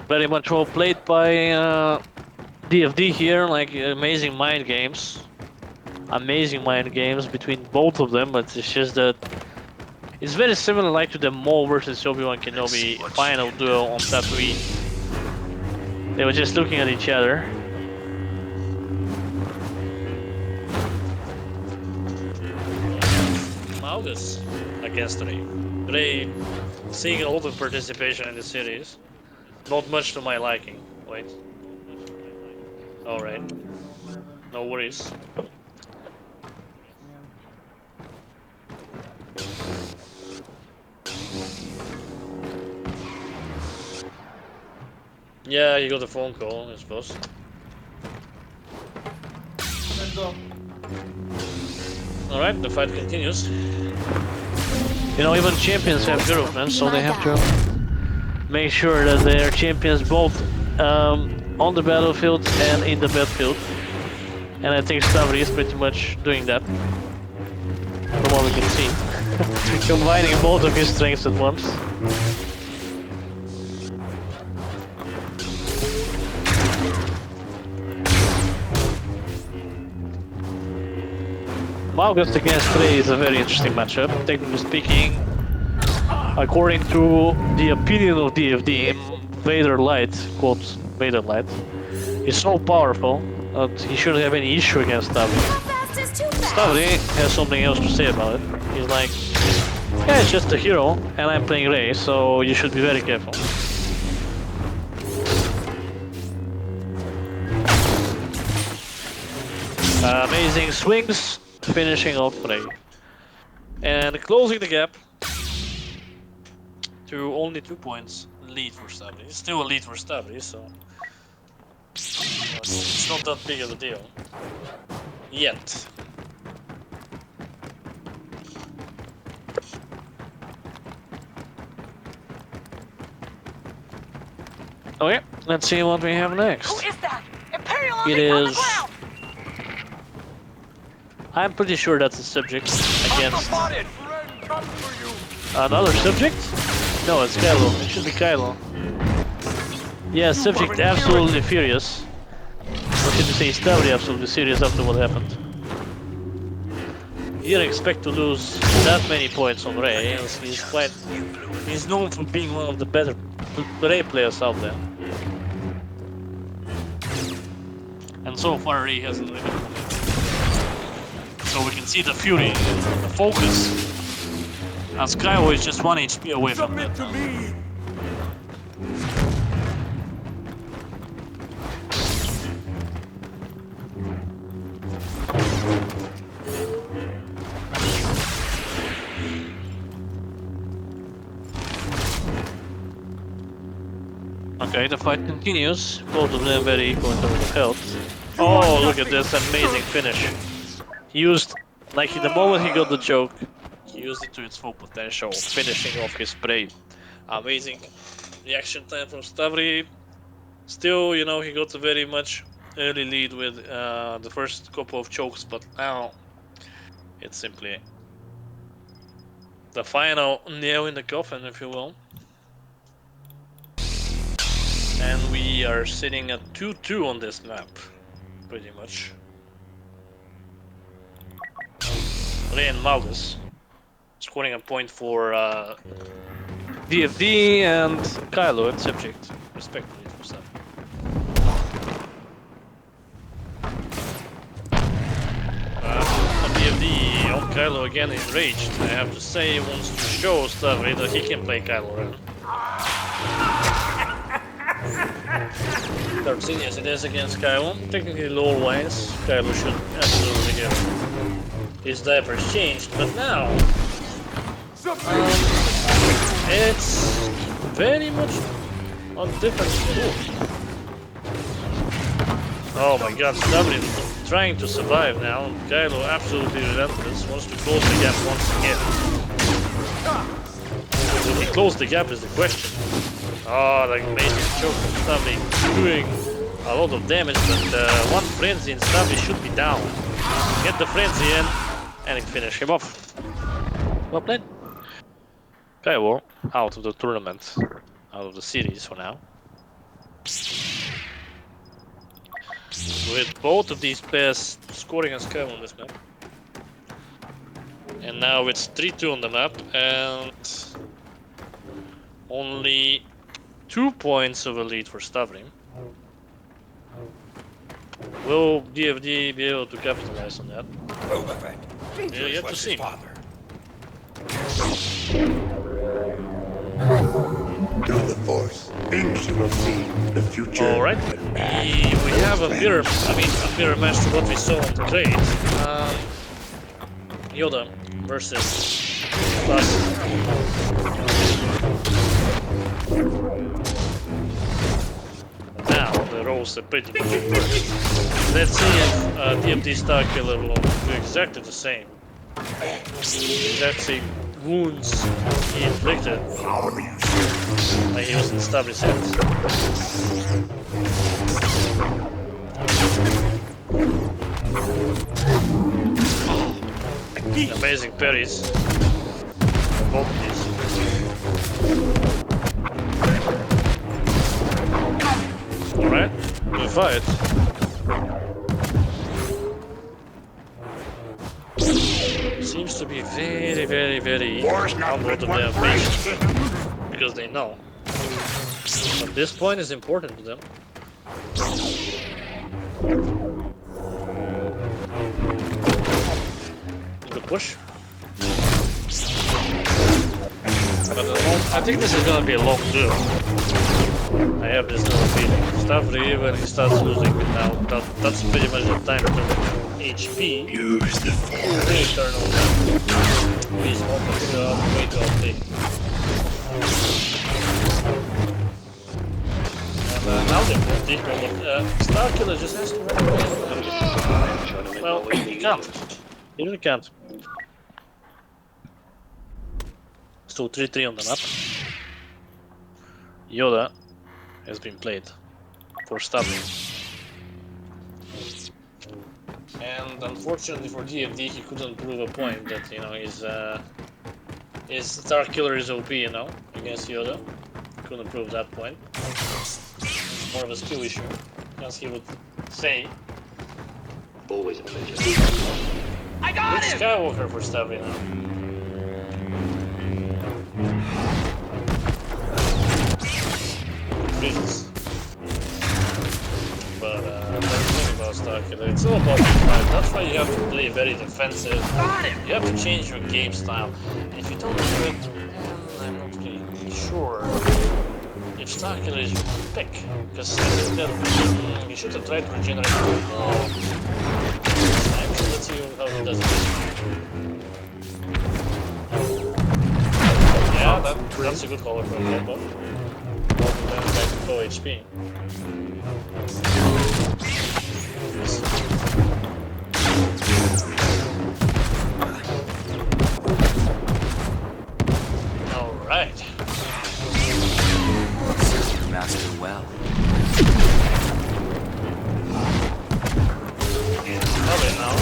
Very much well played by DFD here, like amazing mind games. Amazing mind games between both of them, but it's just that it's very similar like to the Maul versus Obi-Wan Kenobi final duel on Tatooine. They were just looking at each other. August against Ray. Ray seeing a lot of participation in the series. Not much to my liking. Wait. Alright. No worries. Yeah, you got a phone call, I suppose. Let's go. Alright, the fight continues. You know, even champions have girlfriends, so they have to make sure that they are champions both on the battlefield and in the battlefield. And I think Stavri is pretty much doing that, from what we can see. Combining both of his strengths at once. August against Ray is a very interesting matchup, technically speaking. According to the opinion of DFD, Vader Light, quote Vader Light, is so powerful that he shouldn't have any issue against Stavri. How fast is too fast? Stavri has something else to say about it. He's like, yeah, it's just a hero, and I'm playing Ray, so you should be very careful. Amazing swings, finishing off Ray. And closing the gap to only 2 points lead for Stavri. It's still a lead for Stavri, so it's not that big of a deal. Yet. Okay, let's see what we have next. Who is that? Imperial It Army on the is... ground! I'm pretty sure that's a subject against Spotted! Friend comes for you! another subject? No, it's Kylo. It should be Kylo. Yeah, subject absolutely furious. Or should we say Stavri absolutely serious after what happened. You didn't expect to lose that many points on Ray, as he's known for being one of the better Ray players out there. And so far Ray hasn't really. So we can see the fury, the focus. And Kylo is just 1 HP away from that. to me! Okay, the fight continues. Both of them very equal in terms of health. Oh, look at this amazing finish. He used, like the moment he got the choke, he used it to its full potential, finishing off his prey. Amazing reaction time from Stavri. Still, you know, he got a very much early lead with the first couple of chokes, but now it's simply the final nail in the coffin, if you will. And we are sitting at 2-2 on this map, pretty much. Ray and Magus scoring a point for DFD and Kylo at subject, respectively for some. DFD on Kylo again enraged. I have to say, he wants to show Stavri that he can play Kylo Ren. 13 yes it is against Kylo. Technically lore-wise, Kylo should absolutely get his diapers changed, but now it's very much on different foot. Oh my god, Stavri trying to survive now. Kylo absolutely relentless, wants to close the gap once again. Will he close the gap is the question. Oh, the amazing choke from Stavri doing a lot of damage, but one frenzy in Stavri should be down. Get the frenzy in and finish him off. Well played. Kylo out of the tournament, out of the series for now. With both of these players scoring as Kylo on this map. And now it's 3-2 on the map and only 2 points of a lead for Stavri. Will DFD be able to capitalize on that? Boba Fett. Yeah, yet to see. Through the Force, things you will see. The future. Alright, we have a mirror, a mirror match to what we saw on the crate. Yoda versus Buzz. Now the roles are pretty much reversed. Let's see if DFD Star Killer will do exactly the same. Let's see wounds he inflicted. Like he was in Stavri's hands. Amazing parries. Both of these. Alright, good fight. Seems to be very humble to their patience. Because they know. But this point is important to them. Good push. But I think this is gonna be a long duel. I have this little feeling. Stavri, when he starts losing now, that's pretty much the time to HP. Use the Force. Really turn on that. These moments are way too big. And now they're both equal, but Starkiller just has to run away. Well, he can't. He really can't. Still 3-3 on the map. Yoda has been played for Stavri. And unfortunately for DFD, he couldn't prove a point that, you know, his Star Killer is OP, you know, against Yoda. Couldn't prove that point. It's more of a skill issue, as he would say. Always a pleasure. I got Luke him! Skywalker for Stavri now. Reasons. But that's the thing about Star Killer. It's all about the fight. That's why you have to play very defensive. You have to change your game style. And if you don't do it, I'm not really sure if Star Killer is your pick. Because you should have tried to regenerate more. Let's see how he does it. Yeah, that's a good color for a combo. Back to full HP. Alright. Serves your master well. Okay, now.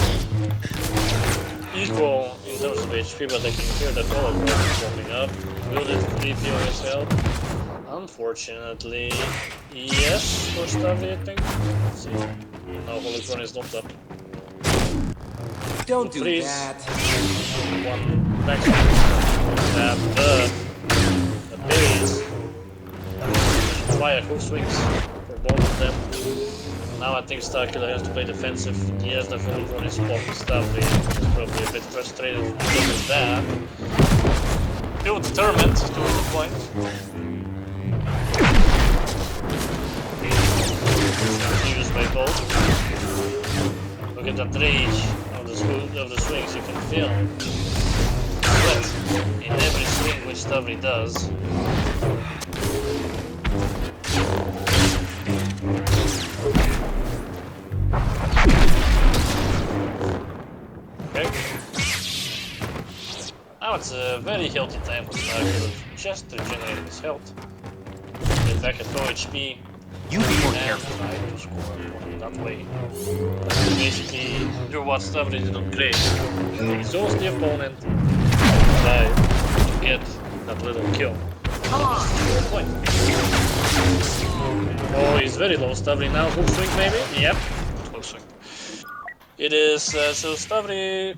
Equal in terms of HP, but I can hear the color popping up. Will it creepy on his health? Unfortunately, yes, for Stavri, I think. Let's see. No, Holocron is not up. Don't do Freeze. that. One next one. The berries. Fire full swings for both of them. Now I think Starkiller has to play defensive. He has the Holocron is spot. Stavri is probably a bit frustrated because of that. Still determined to the point. Used by both. Look at that rage of the swings you can feel. But in every swing which Stavri does. Okay. Now it's a very healthy time for Starkiller just to regenerate his health. Get back at low HP. You be more And careful. try to score that way. Basically, do what Stavri did on Grey. Exhaust the opponent, try to get that little kill. Come on! Point. Oh, he's very low, Stavri now. Hook swing maybe? Yep. Hook swing. It is, so Stavri...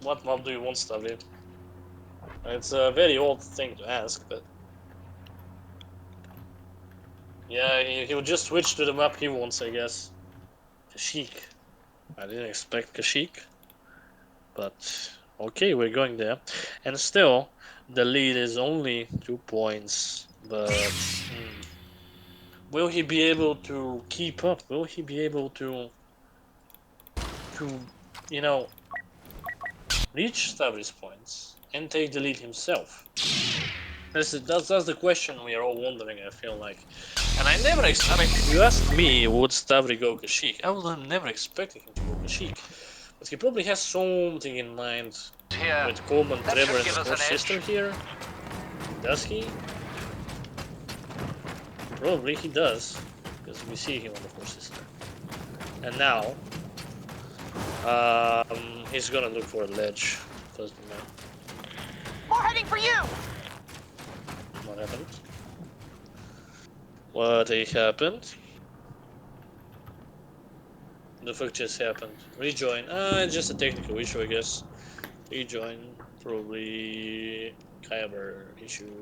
What mob do you want, Stavri? It's a very old thing to ask, but... Yeah, he would just switch to the map he wants, I guess. Kashyyyk. I didn't expect Kashyyyk. But, okay, we're going there. And still, The lead is only 2 points, but will he be able to keep up? Will he be able to you know, reach Stavri's points and take the lead himself? That's the question we are all wondering, I feel like. And I mean, if you asked me, would Stavri go Kashyyyk? I was never expecting him to go Kashyyyk. But he probably has something in mind Here. with Coleman, That Trevor, should and give the us fourth an edge. sister here. Does he? Probably he does, because we see him on the fourth sister. And now, he's gonna look for a ledge. Doesn't matter. More heading for you! What happened? What happened? The fuck just happened? Rejoin. It's just a technical issue, I guess. Rejoin. Probably Kyber issue.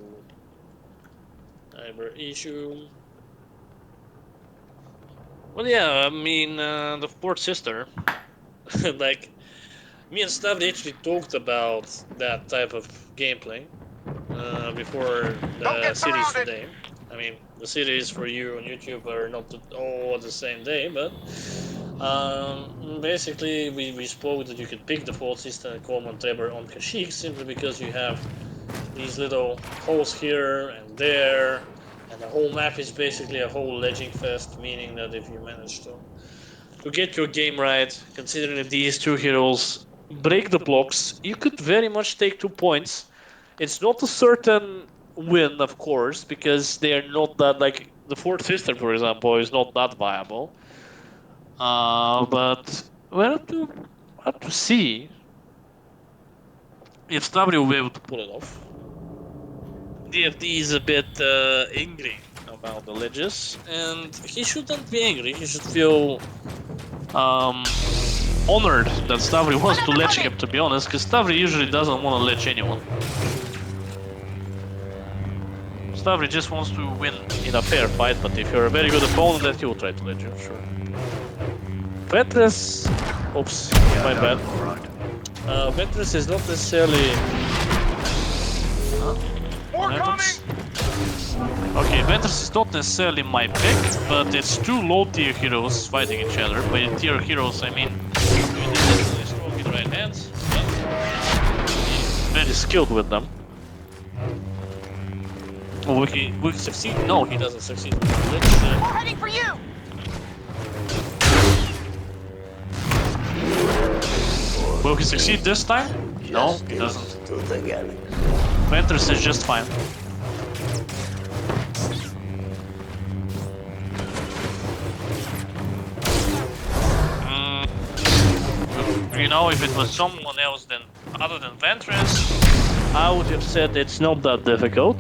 Kyber issue. Well, yeah, I mean, the fourth sister. Like, me and Stavri actually talked about that type of gameplay before the series today. I mean, the series for you on YouTube are not all the same day, but basically we spoke that you could pick the fourth sister and Coleman Trevor on Kashyyyk simply because you have these little holes here and there, and the whole map is basically a whole ledging fest, meaning that if you manage to get your game right, considering that these two heroes break the blocks, you could very much take 2 points. It's not a certain win, of course, because they are not that, like the fourth sister, for example, is not that viable. But we have to see if Stavri will be able to pull it off. DFD is a bit angry about the ledges, and he shouldn't be angry. He should feel honored that Stavri wants to ledge him, to be honest, because Stavri usually doesn't want to ledge anyone. Stavri just wants to win in a fair fight, but if you're a very good opponent, then he will try to ledge you, sure. Ventress... Oops, my bad. Ventress is not necessarily... What happens? Okay, Ventress is not necessarily my pick, but it's two low-tier heroes fighting each other. By tier heroes, I mean definitely strong in right hands, but he's very skilled with them. Will he succeed? No, he doesn't succeed. We're heading for you! Will he succeed this time? No, he doesn't. Ventress is just fine. You know, if it was someone else than other than Ventress, I would have said it's not that difficult.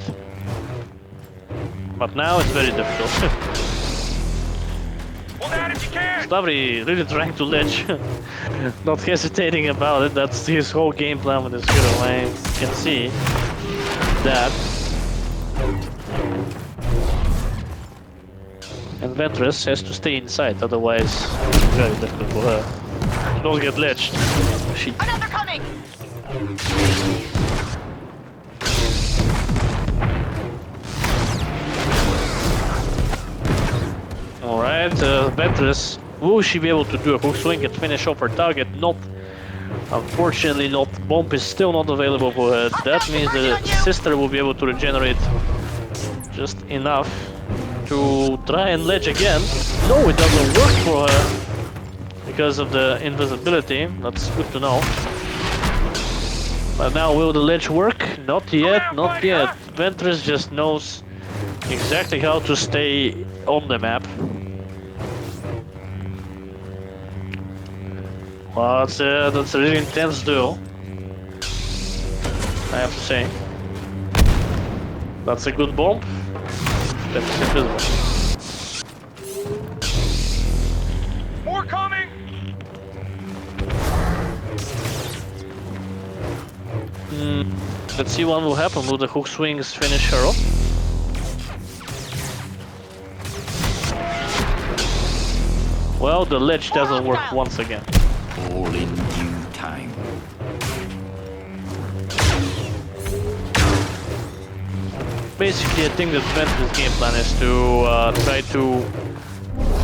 But now it's very difficult. Stavri really trying to ledge, not hesitating about it. That's his whole game plan with this hero. I can see that. And Ventress has to stay inside, otherwise it's very difficult for her. Don't get ledged. Shit. Another coming! Alright, Ventress, will she be able to do a hook swing and finish off her target? Not. Unfortunately not. Bomb is still not available for her. That means the sister will be able to regenerate just enough to try and ledge again. No, it doesn't work for her because of the invisibility. That's good to know. But now will the ledge work? Not yet, not yet. Ventress just knows exactly how to stay on the map. Well, that's a really intense duel, I have to say. That's a good bomb. That's invisible. More coming! Let's see what will happen. Will the hook swings finish her off? Well, the ledge doesn't work once again. All in due time. Basically, I think that Ventus's game plan is to try to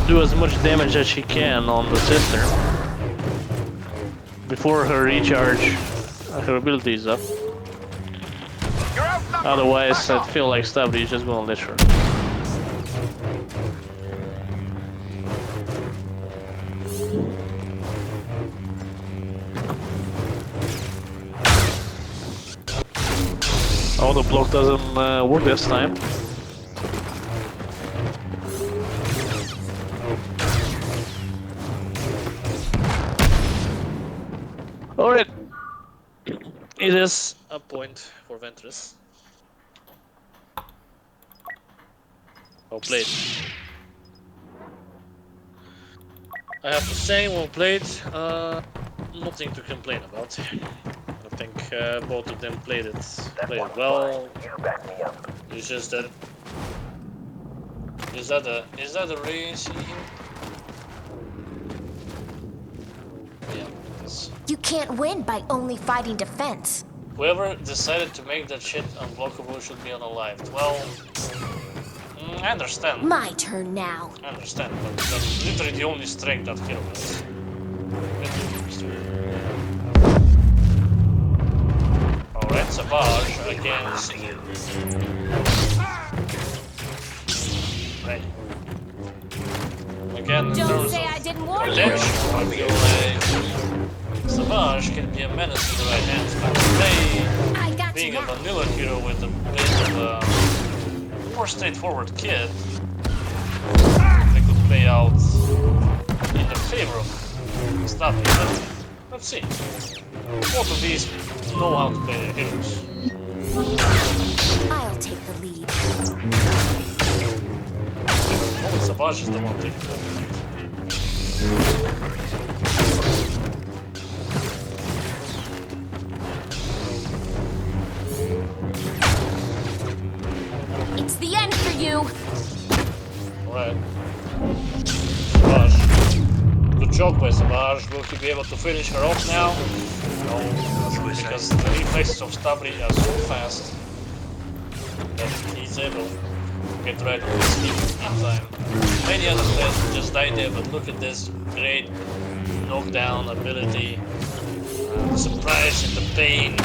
do as much damage as she can on the sister before her recharge, her ability is up. Otherwise, I feel like Stavri is just gonna lich her. Oh, the block doesn't work this time. Alright. It is a point for Ventress. Well played. I have to say, well played. Nothing to complain about. I think both of them played it well. It's just that. Is that a race here? Yeah, it is. You can't win by only fighting defense. Whoever decided to make that shit unblockable should be unalived. Well, I understand. My turn now. I understand, but that's literally the only strength that hero has. Alright, Savage against... Right. Again, in Don't terms say of I didn't warn you. potential, I feel like Savage can be a menace in the right hands, but today, I got being you a now. vanilla hero with a bit of a more straightforward kit, they could play out in the favor of Stavri, but let's see. Both of these know how to play their heroes. I'll take the lead. Oh, Savage is the one taking the lead. It's the end for you. Alright. Savage. Good job by Savage. Will he be able to finish her off now? No, because the reflexes of Stavri are so fast that he's able to get right on the sleep in time. Many other players would just die there, but look at this great knockdown ability. The surprise and the pain.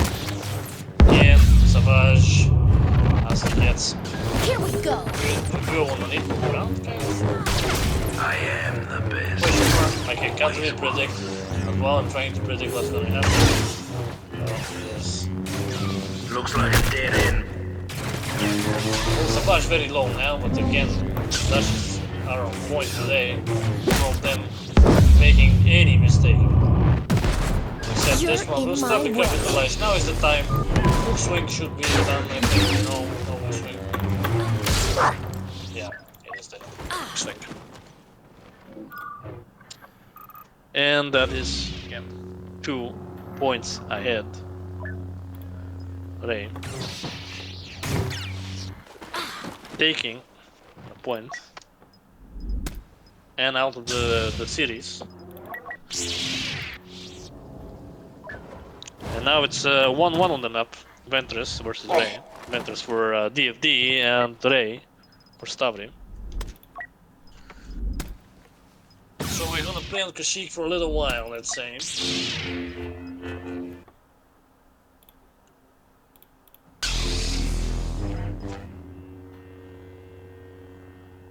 And Savage, as he gets Here we go. go on an equal round, kind of. I am the best. Question mark. Like I can't really predict, but while I'm trying to predict what's gonna happen. Yes. Looks like a dead end. Well, Savage very low now, but again, dashes are on point today. No of them making any mistake. Except this You're one. in We'll my stop the way. capitalize. Now is the time. Hook swing should be done, I think. No hook swing. Yeah, it is the hook swing. And that is, again, 2 points ahead. Ray. Taking a point. And out of the series. And now it's 1-1 on the map. Ventress versus Ray. Ventress for DFD and Ray for Stavri. So we're gonna play on Kashyyyk for a little while, let's say.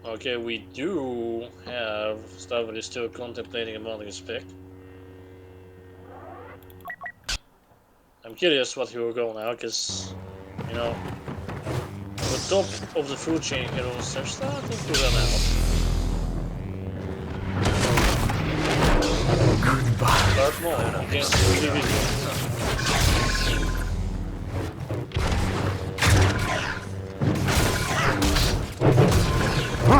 Okay, we do have Stavri still contemplating a mounting spec. I'm curious what he will go now, because, you know, the top of the food chain heroes are starting to run out. Goodbye. Start more against the individual. I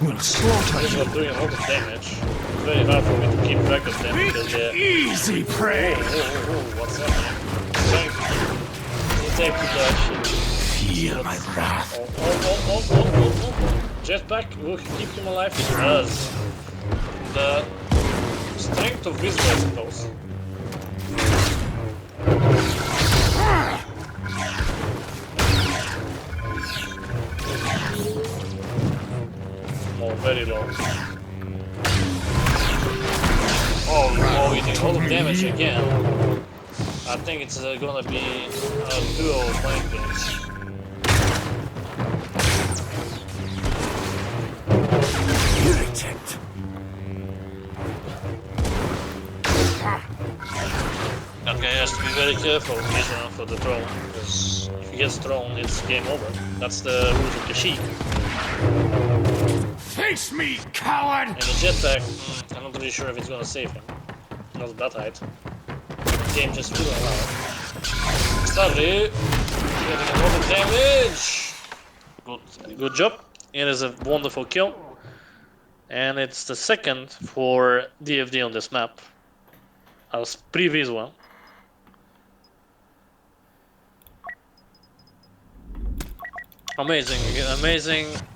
will slaughter These are doing a lot of damage. It's very hard for me to keep track of them because they're... Easy prey. What's happening? Trying to detect that shit. Feel my wrath. Oh. Jetpack will keep him alive? It does. The strength of this, I suppose. very low. Oh, eating a lot of damage again. I think it's gonna be a duo mind games. Irritant. That guy has to be very careful for the throne, because if he gets thrown, it's game over. That's the rules of the sheep. Face me, coward! And the jetpack, I'm not really sure if it's gonna save him. Not at that height. The game just will allow it. Stavri getting a lot of damage! Good job. It is a wonderful kill. And it's the second for DFD on this map. As previous one. Amazing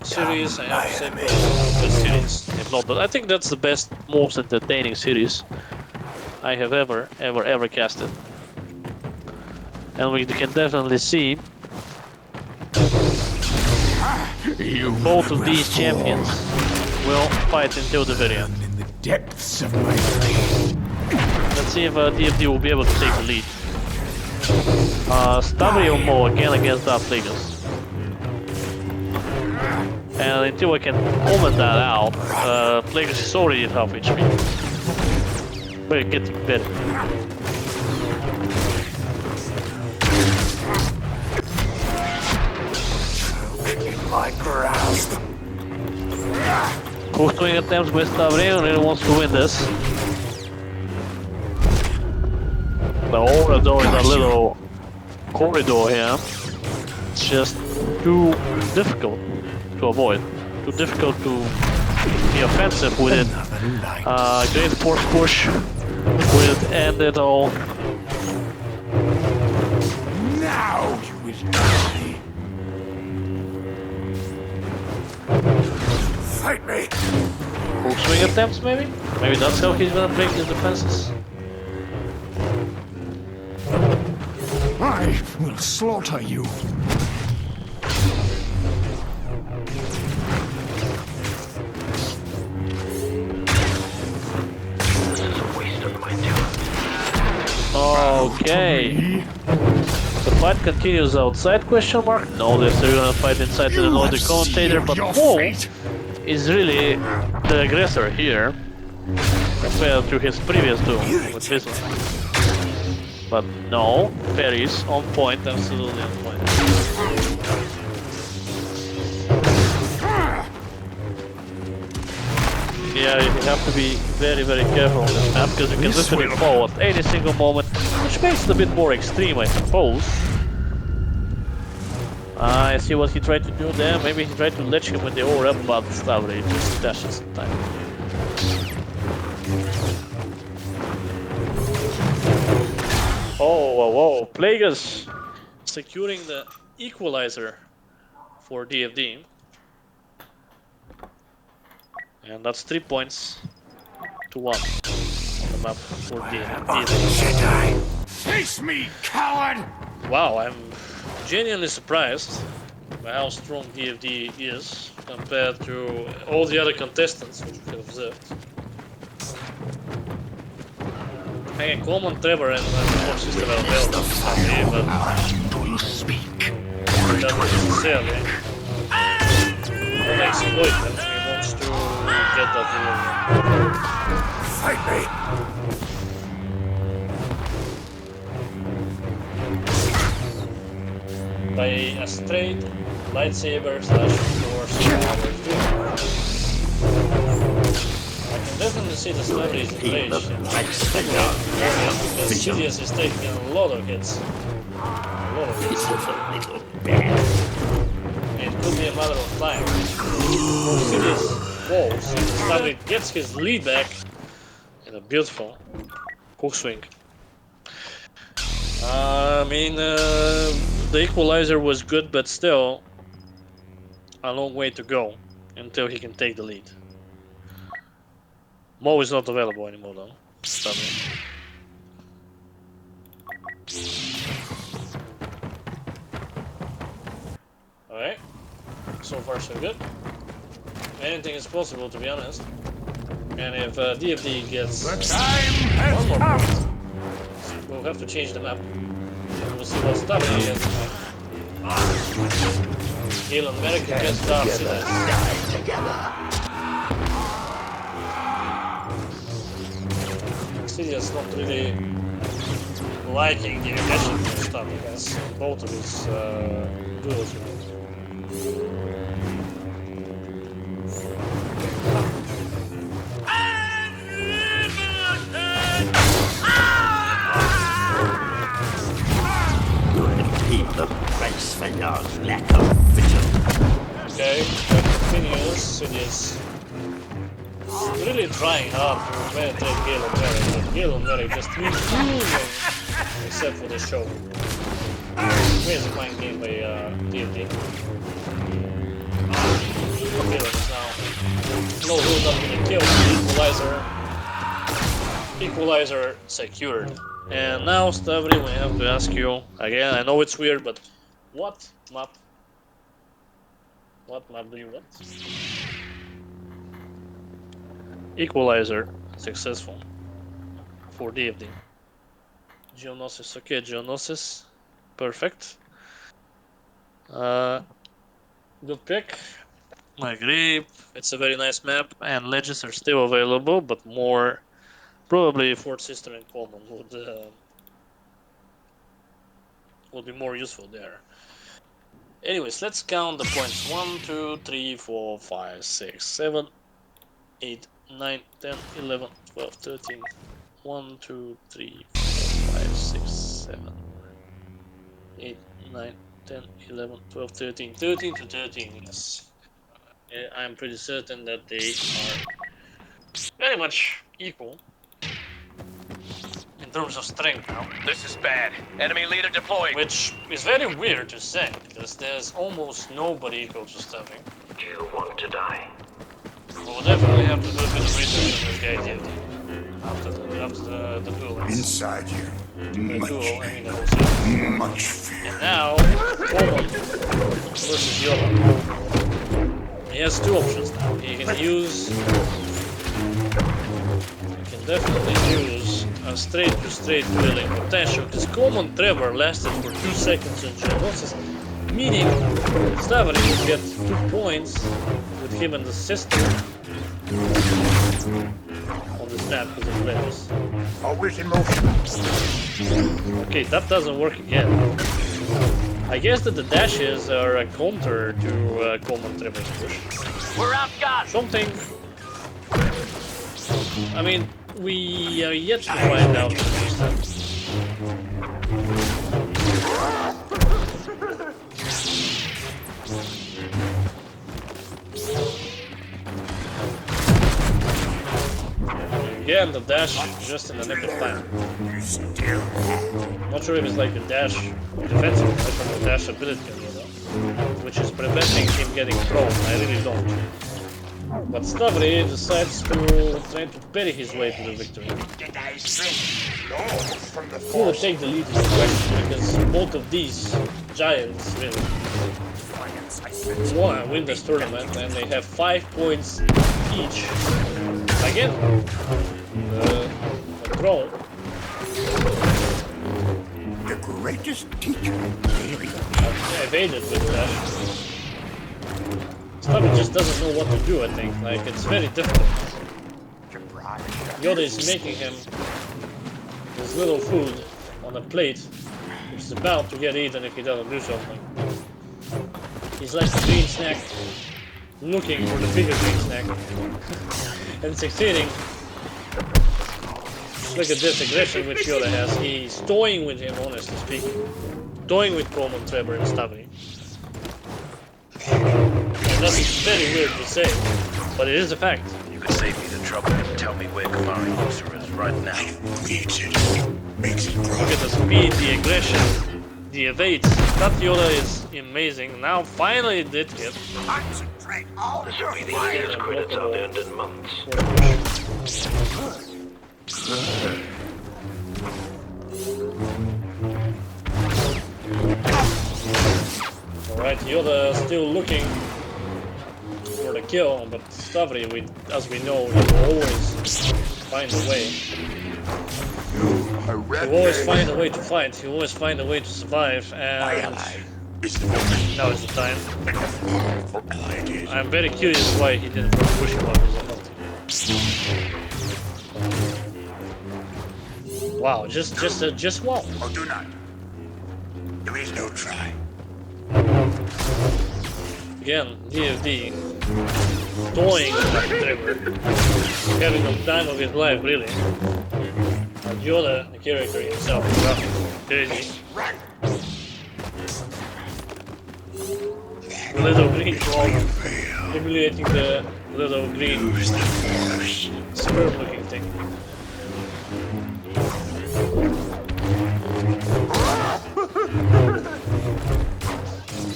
series. I have to say, best series, if not, but I think that's the best, most entertaining series I have ever casted. And we can definitely see both of these champions will fight until the very end. In the depths of my brain. Let's see if DFD will be able to take the lead. Stavri or Mo again against that Plagueis. And until I can comment that out, Plagueis is already at half HP. But it's getting better. In my grasp. Cool swing attempts with Stavri, really wants to win this. The aura door is a little corridor here. It's just too difficult to avoid. Too difficult to be offensive with it. Great force push will end it all. Now you will die. Fight me. Full swing attempts maybe? Maybe that's how he's gonna break his defenses. I will slaughter you. Okay. The fight continues outside, question mark? No, they're still gonna fight inside to the Nordic commentator, but Mo is really the aggressor here compared to his previous duel with this one. But no, Ferry's on point, absolutely on point. Yeah, you have to be very, very careful on this map because you can literally fall at any single moment, which makes it a bit more extreme, I suppose. I see what he tried to do there. Maybe he tried to ledge him with the aura, but Stavri just dashes in time. Oh, whoa, whoa. Plagueis securing the equalizer for DFD. And that's 3 points to 1 on the map for DFD. Jedi. Face me, coward! Wow, I'm genuinely surprised by how strong DFD is compared to all the other contestants which we have observed. I can call on Trevor and more sister available, but Do you speak? not necessarily. Don't exploit them, he wants to get that Fight me. by a straight lightsaber slash force power duel. I can definitely see the Stavri is enraged and because Sidious is taking a lot of hits. A lot of hits. It could be a matter of time. Before Sidious falls, Stavri gets his lead back in a beautiful hook swing. I mean, the equalizer was good, but still a long way to go until he can take the lead. Mo is not available anymore though. Sadly. Alright. So far so good. Anything is possible, to be honest. And if DFD gets The time has one more come. point, we'll have to change the map. And we'll see what Stavri has. Gale and Merrick against Dark City. Sidious not really liking the aggression and stuff against both of his duels. Keep the price for your lack of vision. Okay, that continues. Sidious really trying hard to penetrate Gale and Merrick, but Gale and Merrick just refusing, except for the show. Amazing mind game by DFD. Gale is now no rule not gonna kill the equalizer. Equalizer secured. And now, Stavri, we have to ask you again. I know it's weird, but what map do you want? Equalizer successful for DFD. Geonosis, okay, Geonosis, perfect. Good pick. I agree. It's a very nice map, and ledges are still available, but more probably Fort Sister and Coleman would be more useful there. Anyways, let's count the points. 1, 2, 3, 4, 5, 6, 7, 8, 9, 10, 11, 12, 13. 1, 2, 3, 4, 5, 6, 7, 8, 9, 10, 11, 12, 13. 13 to 13, yes. I'm pretty certain that they are very much equal in terms of strength now. This is bad. Enemy leader deployed. Which is very weird to say, because there's almost nobody equal to Stavri. Do you want to die? We'll definitely have to do a bit of research on this guy did after the duel. Inside you. The duel, I mean the whole season. Much fear. And now, Coleman versus Yola. He has two options now. He can definitely use a straight dueling potential, because Coleman Trevor lasted for 2 seconds on Geonosis, meaning Stavri will get 2 points with him and the sister on this map because of layers. Always in motion. Okay, that doesn't work again. I guess that the dashes are a counter to Coleman Trevor's push. We're outgunned. Something. I mean, we are yet to find out this time. Again, the dash just in the nick of time. Not sure if it's like a dash defensive or from the dash ability, which is preventing him getting thrown. I really don't. But Stavri decides to try to parry his way to the victory. Who will take the lead is the question, because both of these giants really win this tournament, and they have 5 points each. Again, the throne. The greatest teacher. Evaded with that. Stavri just doesn't know what to do, I think. Like, it's very difficult. Yoda is making him this little food on a plate, which is about to get eaten if he doesn't do something. He's like a green snack, looking for the bigger green snack, and succeeding. Look at this aggression which Yoda has. He's toying with him, honestly speaking. Toying with Coleman, Trevor, and Stavri. And that's very weird to say, but it is a fact. You could save me the trouble and tell me where Kamari User is right now. Makes it Look at the speed, the aggression, the evades. That Yoda is amazing. Now finally it did hit. concentrate all This your will be the easiest credits I've earned in months. Alright, Yoda still looking for the kill, but Stavri, as we know, he will always find a way. He will always find a way to fight, he will always find a way to survive, and now is the time. I'm very curious why he didn't throw pushing weapons or not. Wow, just wow. Oh, do not. There is no try. Again, DFD toying with that Trevor, having the time of his life, really. And Yoda, the character himself, is crazy. Little green troll emulating the little green squirrel looking thing.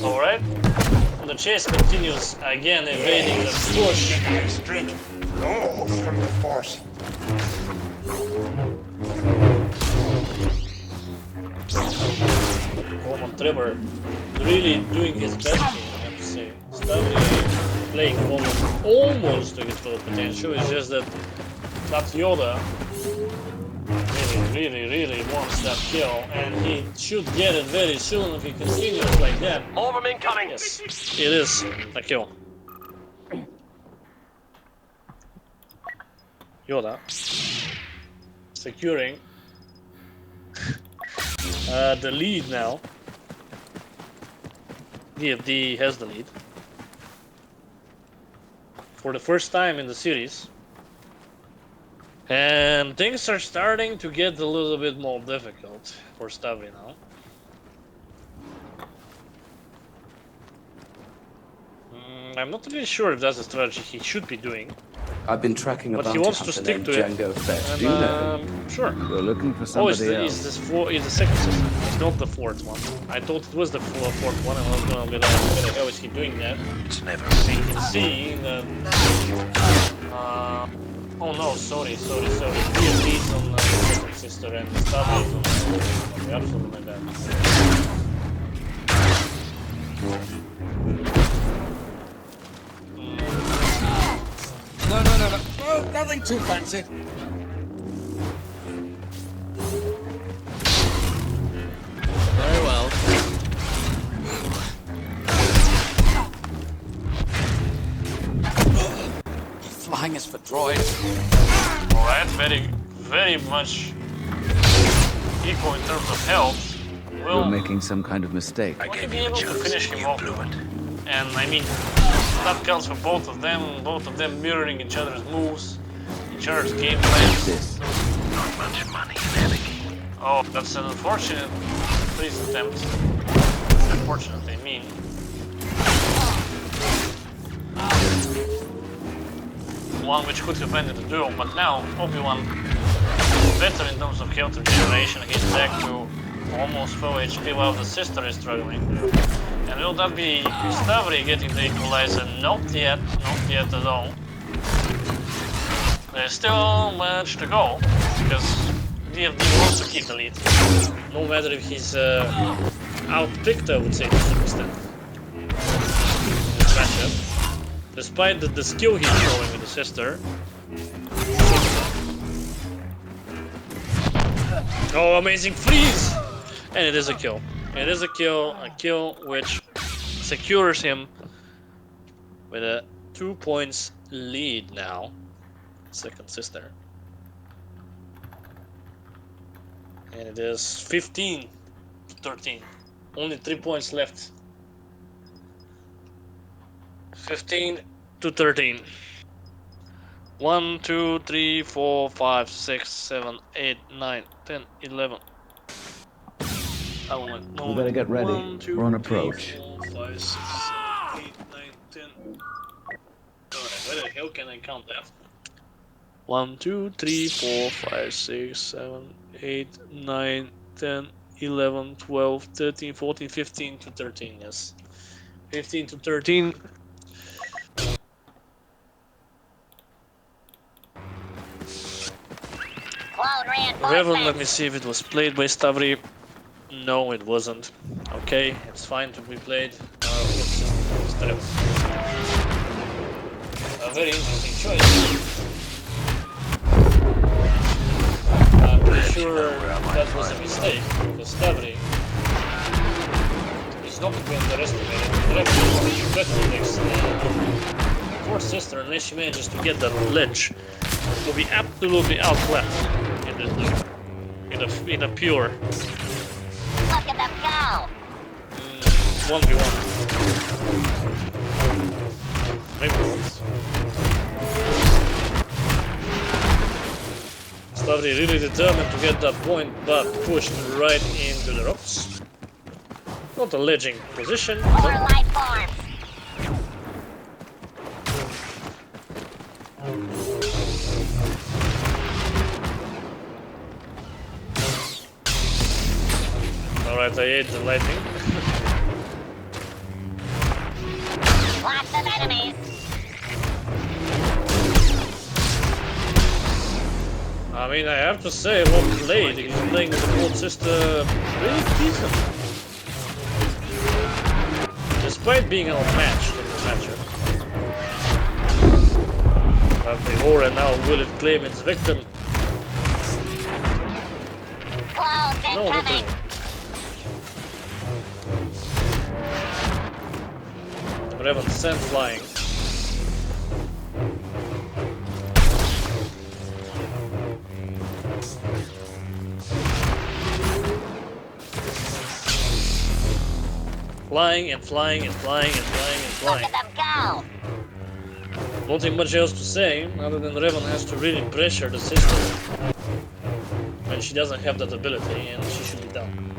Alright. The chase continues, again evading the push. Strength flow from the force. Common Trevor really doing his best here, I have to say. Stavri playing Common almost to his full potential, it's just that Yoda really wants that kill, and he should get it very soon if he continues like that. Overman coming! Yes, it is a kill. Yoda securing the lead now. DFD has the lead for the first time in the series. And things are starting to get a little bit more difficult for Stavri now. I'm not really sure if that's a strategy he should be doing. I've been tracking a But he bounty wants to hunter stick named to it. Django Fett. And, Do you know? sure. We're looking for Oh, it's somebody the, else. it's the second system. It's not the fourth one. I thought it was the fourth one, and I was gonna get how is he doing that? It's never So you can see that. Oh no, sorry. DFD's on the second sister and Stavri is on the fourth. Okay, absolutely my bad. No. Oh, nothing too fancy. Very well. Flying is for droids. Alright, very much equal in terms of health. You're Will making some kind of mistake. he be able to finish him off? And I mean, that counts for both of them mirroring each other's moves, each other's game plans. This. not much money in Anarchy. Oh, that's an unfortunate freeze attempt. Unfortunate, I mean. One which could have ended the duel, but now Obi-Wan better in terms of health regeneration. He's back to almost full HP while the sister is struggling. And will that be Stavri getting the equalizer? Not yet at all. There's still much to go, because DFD wants to keep the lead. No matter if he's outpicked, I would say, to some extent. This matchup. Despite the skill he's showing with the sister. Oh, amazing freeze! And it is a kill. It is a kill which secures him with a 2 points lead now. Second sister. And it is 15-13. Only 3 points left. 15-13. 1, 2, 3, 4, 5, 6, 7, 8, 9, 10, 11. We better get ready. 1, 2, We're on 3, approach. 4, 5, 6, 7, 8, 9, 10. Alright, where the hell can I count that? 1, 2, 3, 4, 5, 6, 7, 8, 9, 10, 11, 12, 13, 14, 15 to 13, yes. 15 to 13. Revan, let me see if it was played by Stavri. No, it wasn't. Okay, it's fine to be played. a very interesting choice. I'm pretty sure that was a mistake, because Stavri is not to be underestimated. Revan better next fourth sister, unless she manages to get that ledge, will be absolutely outclassed in this duel. In a pure Look at them go! 1v1. Maybe once. Stavri really determined to get that point, but pushed right into the rocks. Not a ledging position. More life forms! Alright, I ate the lightning. Lots of enemies! I mean, I have to say, well played. He's playing with the fourth sister really decent. Despite being outmatched in the matchup. But the aura now will it claim its victim? Close No, not incoming! really. Revan sent flying. Flying and flying and flying and flying and Look flying. at them go! Nothing much else to say, other than Revan has to really pressure the sister. When she doesn't have that ability, and she should be down.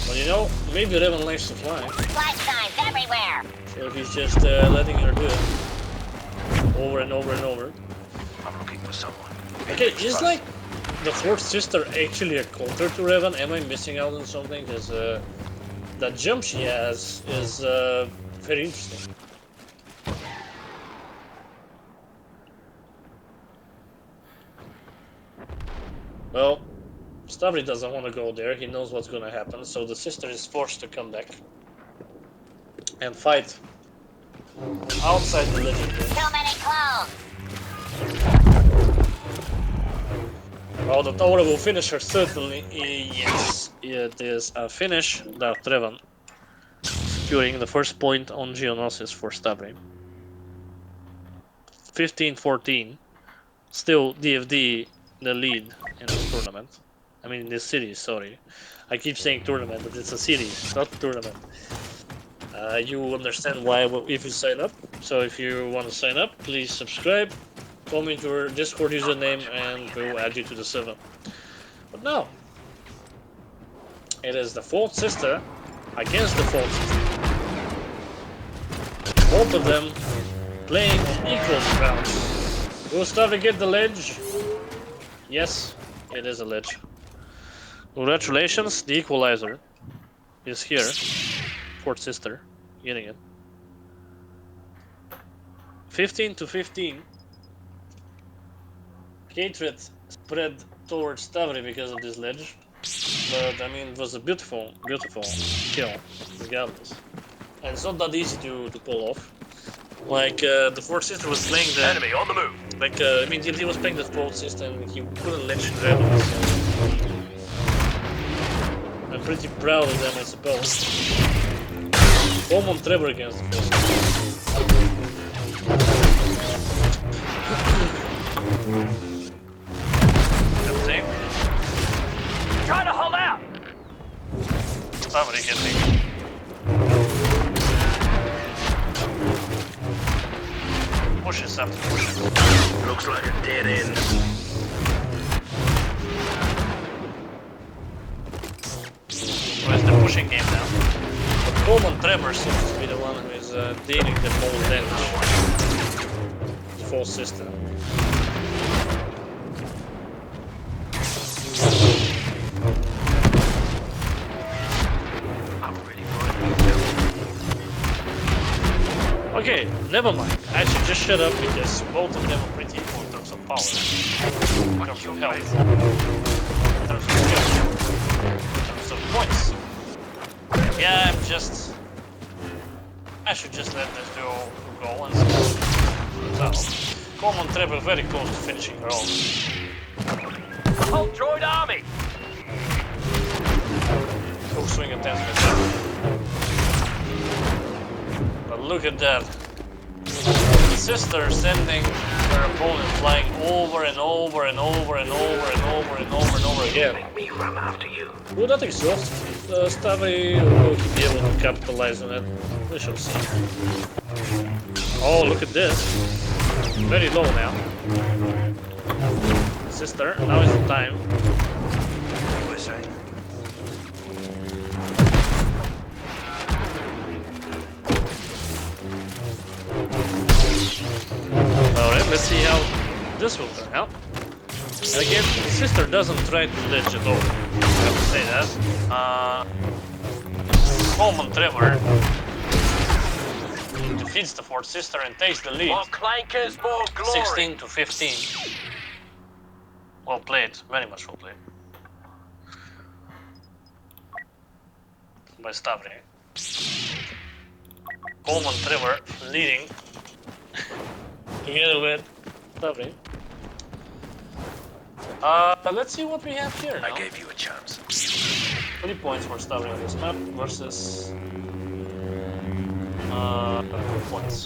But you know, maybe Revan likes to fly. Life signs everywhere! So he's just letting her do it. Over and over and over. I'm looking for someone. Okay, is like the fourth sister actually a counter to Revan? Am I missing out on something? Because that jump she has is very interesting. Well, Stavri doesn't want to go there. He knows what's going to happen, so the sister is forced to come back and fight outside the legendary. Too many clones! Well, the Aura will finish her certainly. Yes, it is a finish that Revan securing the first point on Geonosis for Stavri. 15-14. Still DFD the lead in this tournament. I mean in this series, sorry. I keep saying tournament, but it's a series, not tournament. You understand why if you sign up. So if you want to sign up, please subscribe. Comment your Discord username and we'll add you to the server. But now, it is the fourth sister against the fourth sister. Both of them playing on equal ground. Will Stavri get the ledge? Yes, it is a ledge. Congratulations, the equalizer is here. Fourth sister getting it. 15-15. Hatred spread towards Stavri because of this ledge, but I mean it was a beautiful kill regardless, and it's not that easy to pull off. Like the fourth sister was playing the Enemy on the move. like I mean he was playing the fourth sister and he couldn't ledge Revan, so I'm pretty proud of them, I suppose. Common Trevor against the fourth sister. Try to hold out. Somebody hit me. Push yourself to push it. Looks like a dead end. Where's the pushing game now? But Coleman Trevor seems to be the one who is dealing the most damage. The fourth sister. Okay, never mind. I should just shut up because both of them are pretty equal in terms of power. In terms of health. In terms of skill. In terms of points. Yeah, I'm just I should just let this duo go and see. So, Common Treble very close to finishing her own. Whole droid army! Full swing attempts myself. But look at that. The sister sending her opponent flying over and over and over and over and over and over and over again. Make me run after you. Will that exhaust Stavri, or will he be able to capitalize on it? We shall see. Oh, look at this. Very low now. Sister, now is the time. USA. Alright, let's see how this will turn out. Again, sister doesn't try to ledge at all. I have to say that. Coleman Trevor defeats the fourth sister and takes the lead. More clankers, more glory! 16 to 15. Well played, very much well played. By Stavri. Coleman Trevor leading together with Stavri. Let's see what we have here now. I gave you a chance. 20 points for Stavri on this map versus 4 points.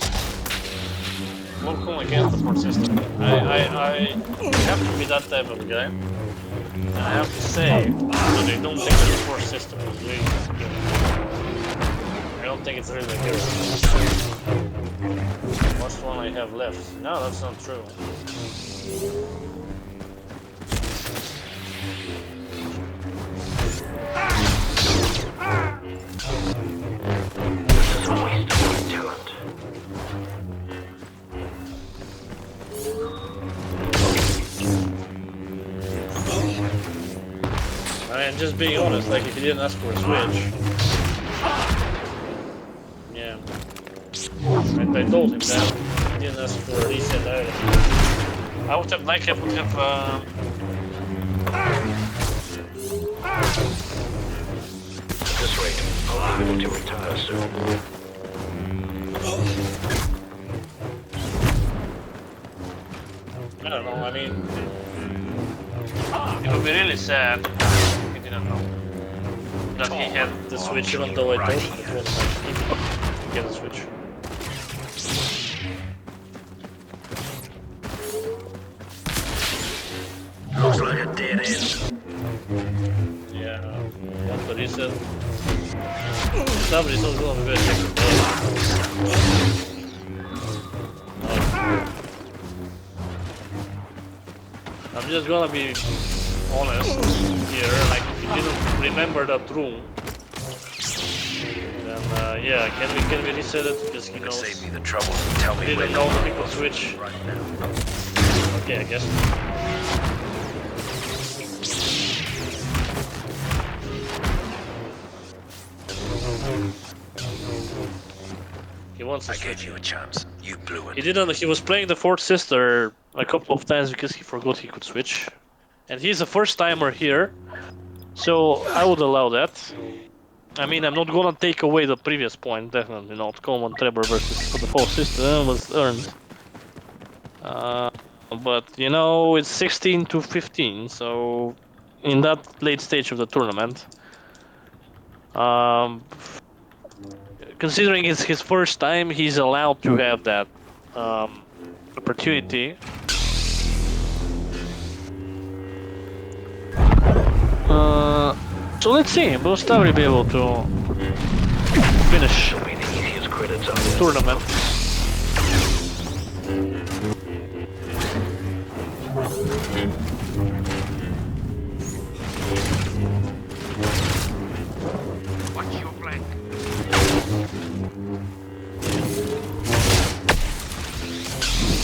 Welcome against the fourth system. I have to be that type of guy. And I have to say that I don't think that the fourth system is really good. I don't think it's really good. What's one I have left? No, that's not true. And just being honest, like if you didn't ask for a switch, yeah, and I told him that he didn't ask for a reset either. I would have liked it, would have. At this rate, I'll be able to retire soon. I don't know. I mean, it would be really sad. He didn't know that he had the switch, even though I told him it was like easy to get a switch. Looks like a dead end. Yeah, that's what he said. Somebody's not going to be check the I'm just gonna be honest here, like if you didn't remember that room, then yeah, can we reset it because he knows. Save me the trouble. Tell me He where didn't know that he could switch. right now. Okay, I guess. He wants to I gave switch. you a chance. You blew it. He didn't. He was playing the fourth sister a couple of times because he forgot he could switch, and he's a first timer here, so I would allow that. I mean, I'm not gonna take away the previous point, definitely not. Coleman Trevor versus the fourth sister was earned, but you know it's 16 to 15, so in that late stage of the tournament, considering it's his first time, he's allowed to have that opportunity. So let's see, will Stavri be able to finish Be the easiest credits on the this. tournament? Watch your flank.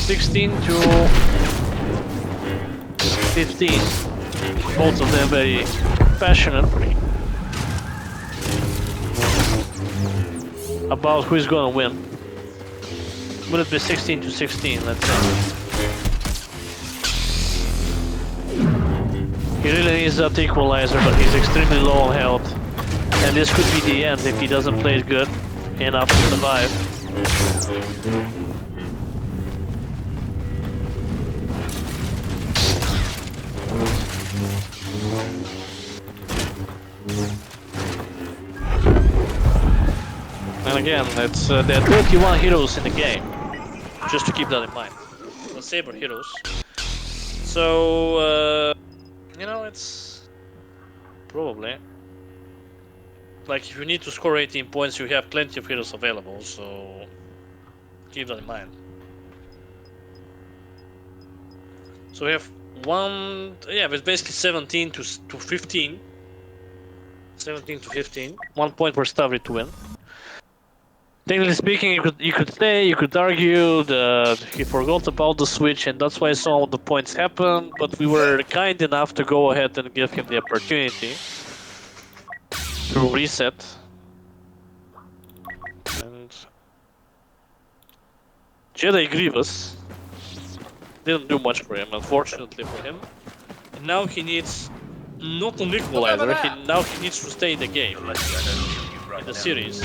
16 to 15. Both of them very passionate about who is gonna win. Would it be 16 to 16, let's say. He really needs that equalizer, but he's extremely low on health. And this could be the end if he doesn't play it good. enough to survive. And again, it's there are 31 heroes in the game, just to keep that in mind. The Saber heroes. So, you know, it's probably like if you need to score 18 points, you have plenty of heroes available, so keep that in mind. So we have it's basically 17 to 15. 17 to 15. 1 point for Stavri to win. Technically speaking, you could argue that he forgot about the switch and that's why some of the points happened, but we were kind enough to go ahead and give him the opportunity to reset. And Jedi Grievous didn't do much for him, unfortunately for him. And now he needs not an equalizer, now he needs to stay in the game, in the series.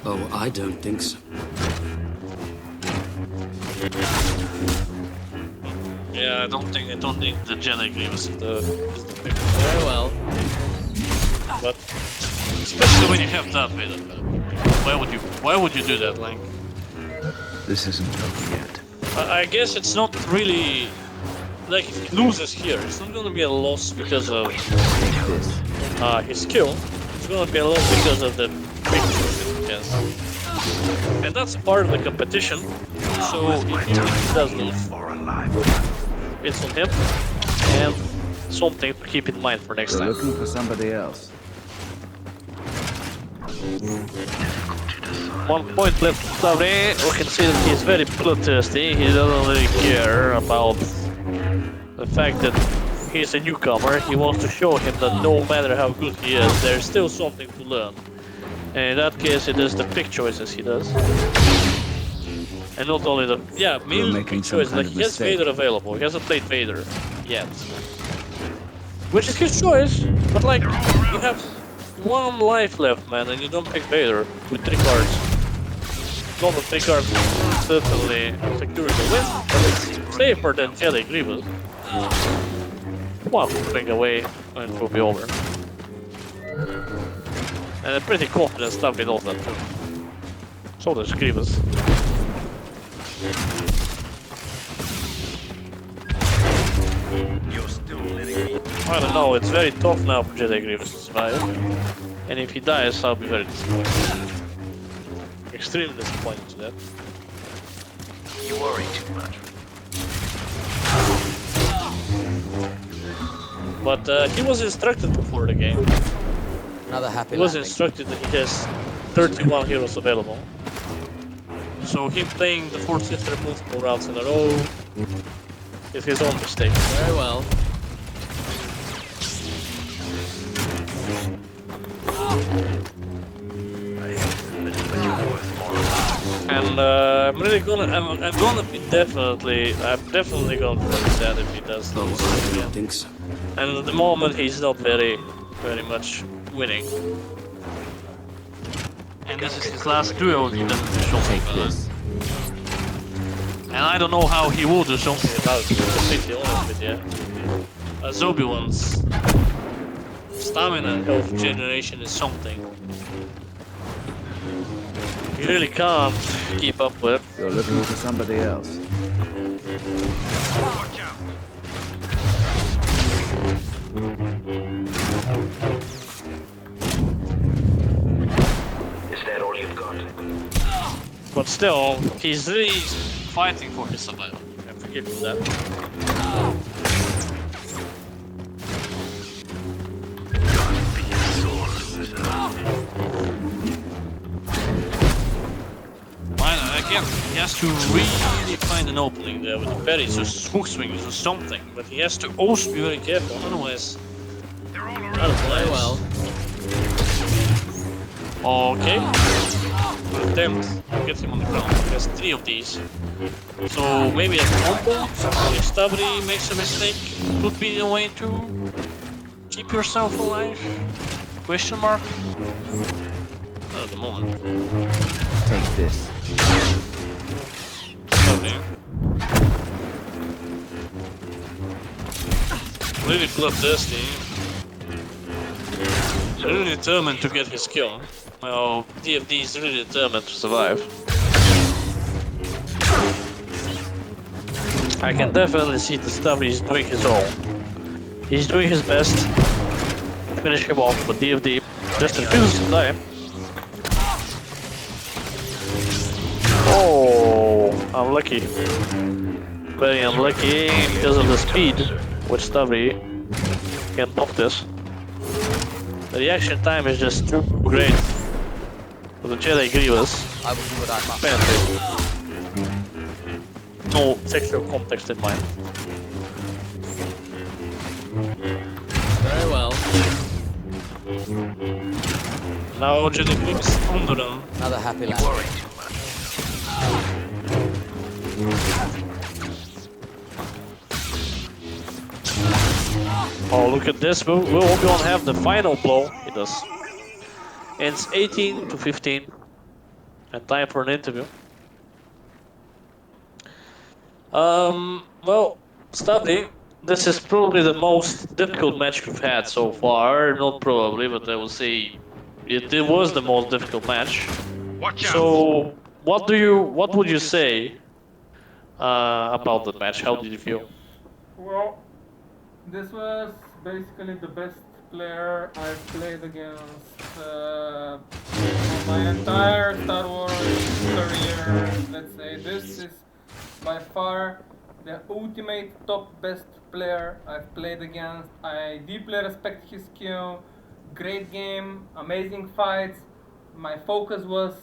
Oh, I don't think so. Yeah, I don't think the Jedi Grievous is the pick. Very well. But especially when you have that Vader. Why would you do that, Link? This isn't over yet. I guess it's not really like if he loses here, it's not gonna be a loss because of his skill. It's gonna be a loss because of the big chance. And that's part of the competition. So if he does lose, it's on him and something to keep in mind for next time. Looking for somebody else. 1 point left to Stavri. We can see that he's very bloodthirsty. He doesn't really care about the fact that he's a newcomer. He wants to show him that no matter how good he is, there's still something to learn. And in that case, it is the pick choices he does. And not only the... Yeah, mainly pick choices. Like, he has Vader available. He hasn't played Vader yet. Which is his choice, but like, you have 1 life left, man, and you don't pick Vader with 3 cards. Not the 3 cards certainly secure the win, but it's safer than Jedi Grievous. 1 thing away and it will be over. And I'm pretty confident Stavri knows that too. So does Grievous. I don't know, it's very tough now for Jedi Grievous to survive. And if he dies, I'll be very disappointed. Extremely disappointed to that. You worry too much. But he was instructed before the game. Another happy He was landing. instructed that he has 31 heroes available. So him playing the 4th sister multiple rounds in a row is his own mistake. Very well. And I'm definitely gonna be very sad if he does Oh, lose I again. don't think so. And at the moment he's not very much winning. And this is his last duel, he doesn't do something about it. And I don't know how he will do something about it, to be completely honest with you. Obi-Wan's stamina and health generation is something. You really can't keep up with. You're looking for somebody else. Is that all you've got? But still, he's really fighting for his survival. I forgive him that. Again, he has to really find an opening there with the parries or smoke swings or something, but he has to also be very careful, otherwise... Out of place. Well. Okay. Attempt to get him on the ground. He has 3 of these. So maybe a combo, if Stavri makes a mistake, could be the way to keep yourself alive? Question mark? Not at the moment. Take this. Okay. Really bloodthirsty. He's really determined to get his kill. Well, DFD is really determined to survive. I can definitely see the Stavri is doing his all. He's doing his best to finish him off, but DFD just refuses to die. Oh, unlucky. Very unlucky because of the speed which Stavri can pop this. The reaction time is just too great for the Jedi Grievous. I will do what I must. Apparently. No sexual context in mind. Very well. Now Jedi Grievous under them. Another happy land. Worry too much. Oh, look at this. We're gonna have the final blow. It does. It's 18 to 15. And time for an interview. Well, Stavri, this is probably the most difficult match we've had so far. Not probably, but I will say it was the most difficult match. Watch out! So, what would you say about the match? How did you feel? Well, this was basically the best player I've played against my entire Star Wars career. Let's say this is by far the ultimate top best player I've played against. I deeply respect his skill, great game, amazing fights. My focus was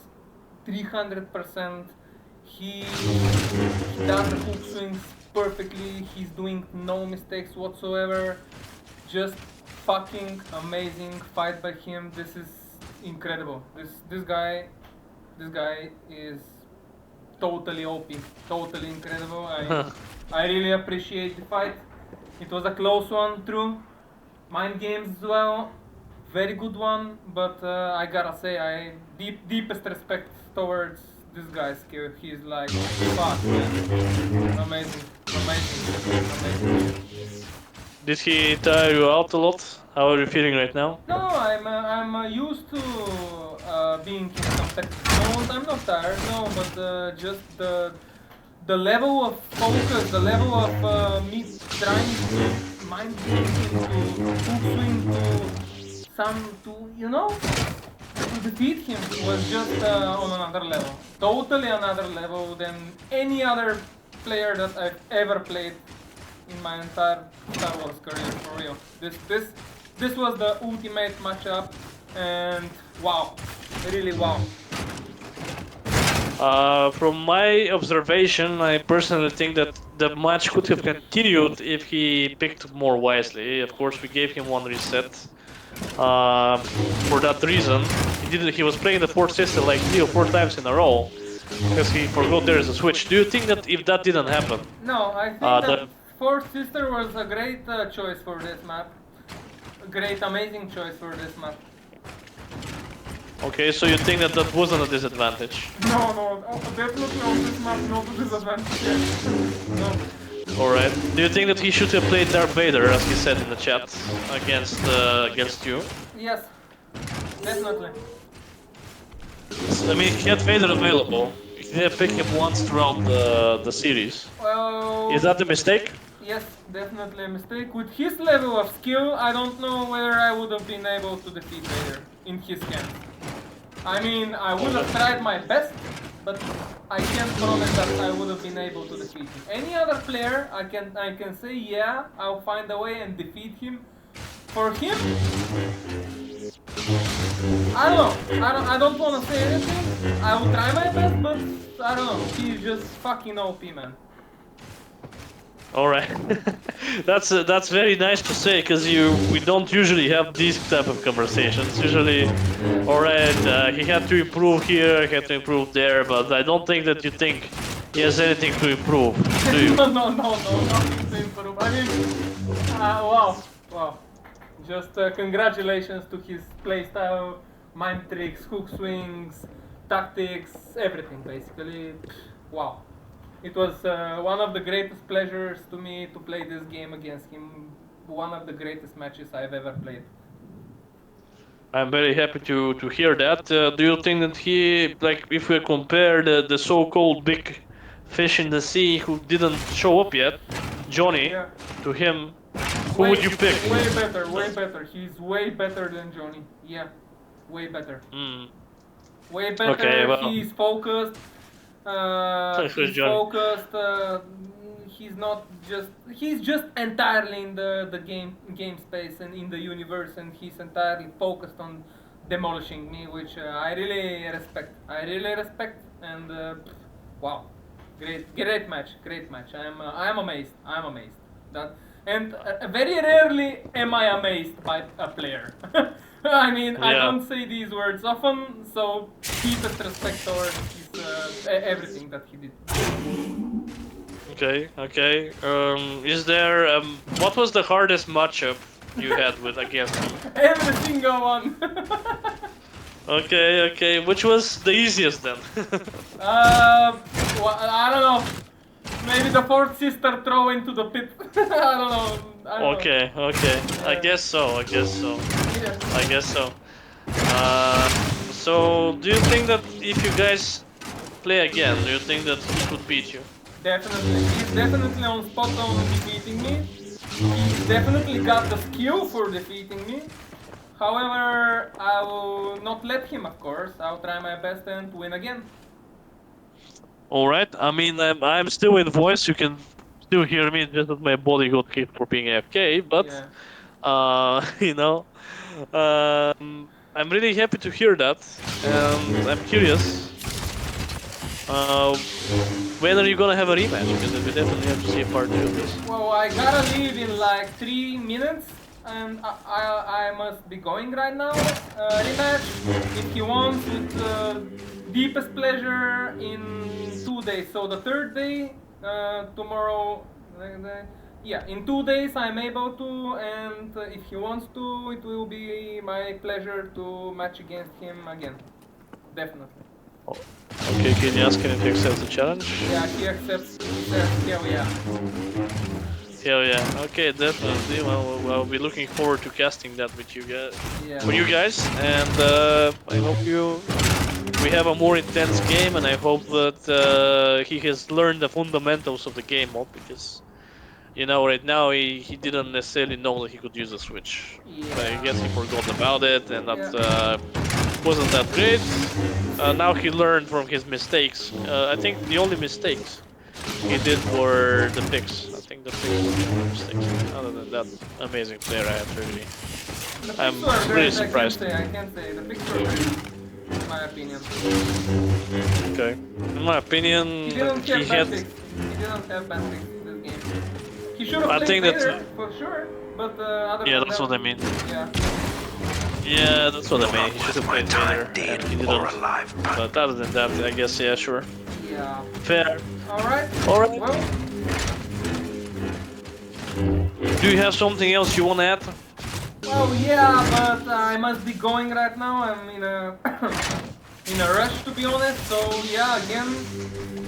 300%. He does the hook swings perfectly. He's doing no mistakes whatsoever. Just fucking amazing fight by him. This is incredible. This guy is totally OP, totally incredible. I really appreciate the fight. It was a close one, true. Mind games as well, very good one. But I gotta say, deepest respect towards this guy's skill. He's like, fuck, man. Amazing. Did he tire you out a lot? How are you feeling right now? No, I'm used to being in competitive mode. I'm not tired, no, but just the level of focus, the level of me trying to mind games to hook swing to defeat him was just on another level. Totally another level than any other player that I've ever played in my entire Star Wars career, for real. This was the ultimate matchup, and wow, really wow. From my observation, I personally think that the match could have continued if he picked more wisely. Of course, we gave him one reset. For that reason, he was playing the fourth sister like 3 or 4 times in a row because he forgot there is a switch. Do you think that if that didn't happen? No, I think that fourth sister was a great choice for this map. A great, amazing choice for this map. Okay, so you think that that wasn't a disadvantage? No, definitely on this map, not a disadvantage. No. Alright. Do you think that he should have played Darth Vader, as he said in the chat, against you? Yes, definitely. I mean, he had Vader available. He didn't pick him once throughout the series. Well, Is that a mistake? yes, definitely a mistake. With his level of skill, I don't know whether I would have been able to defeat Vader in his hands. I mean, I would have tried my best, but I can't promise that I would have been able to defeat him. Any other player, I can say, yeah, I'll find a way and defeat him. For him, I don't know. I don't want to say anything. I will try my best, but I don't know. He's just fucking OP, man. Alright. That's very nice to say, because we don't usually have these type of conversations. Usually, alright, he had to improve here, he had to improve there, but I don't think that you think he has anything to improve, do you? No, nothing to improve. I mean, wow. Just congratulations to his playstyle, mind tricks, hook swings, tactics, everything basically. Wow. It was one of the greatest pleasures to me to play this game against him. One of the greatest matches I've ever played. I'm very happy to hear that. Do you think that he, like, if we compare the so-called big fish in the sea who didn't show up yet, Johnny, Yeah. to him, who would you pick? Way better, way better. He's way better than Johnny. Yeah, way better. Hmm. Way better. Okay, well. He's focused. He's Johnny. focused. He's not just. He's just entirely in the game space and in the universe, and he's entirely focused on demolishing me, which I really respect. I really respect, and wow, great match, great match. I'm amazed. I'm amazed. That and very rarely am I amazed by a player. I mean, I Yeah. don't say these words often, so deepest respect towards his, everything that he did. Okay, okay. Is there what was the hardest matchup you had with against him? Every single one. Okay, okay. Which was the easiest then? Well, I don't know. Maybe the fourth sister throw into the pit. I don't know. I don't Okay, okay. I guess so. I guess so. know. Yeah. I guess so. So do you think that if you guys play again, do you think that he could beat you? Definitely. He's definitely on spot on defeating me. He's definitely got the skill for defeating me. However, I will not let him, of course. I'll try my best and win again. All right. I mean, I'm still in voice. You can still hear me. Just that my body got hit for being AFK. But Yeah. you know, I'm really happy to hear that, and I'm curious. When are you gonna have a rematch? Because we definitely have to see a part 2 of this. Well, I gotta leave in like 3 minutes, and I must be going right now. Rematch, if he wants, with deepest pleasure in 2 days. So the third day, tomorrow. Yeah, in 2 days I'm able to, and if he wants to, it will be my pleasure to match against him again. Definitely. Okay, can you ask him if he accepts the challenge? Yeah, he accepts. He says, hell yeah. Hell yeah. Okay, definitely. Well, I'll be looking forward to casting that with you guys. Yeah. With you guys, and I hope we have a more intense game, and I hope that he has learned the fundamentals of the game mode, because you know right now he didn't necessarily know that he could use a switch. But I guess he forgot about it, and that wasn't that great. Now he learned from his mistakes. I think the only mistakes he did were the picks. I think the picks were the only mistakes. Other than that, amazing player. I have to really. I'm really surprised. I can't say. The picks were great, in my opinion. Okay. In my opinion, He didn't he have bad had. picks. He didn't have bad picks in this game. He should have I played think that's- better, for sure. But other Yeah, than that's that, what I mean. Yeah. Yeah, that's what I mean. He should have played better, dead and he or didn't. alive, But other than that, I guess yeah, sure. Yeah. Fair. Alright. Alright. Well, Do you have something else you want to add? well, yeah, but I must be going right now. I'm in a in a rush, to be honest. So yeah, again,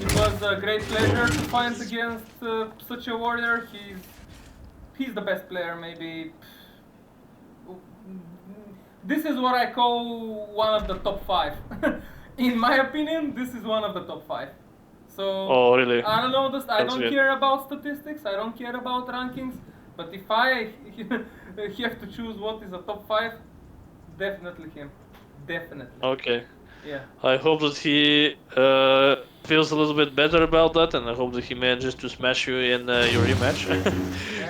it was a great pleasure to fight against such a warrior. He's the best player, maybe. This is what I call one of the top 5. In my opinion, this is one of the top 5. So Oh, really? I don't know this. I That's don't good. care about statistics. I don't care about rankings. But if I have to choose what is a top 5, definitely him. Definitely. Okay. Yeah. I hope that he feels a little bit better about that, and I hope that he manages to smash you in your rematch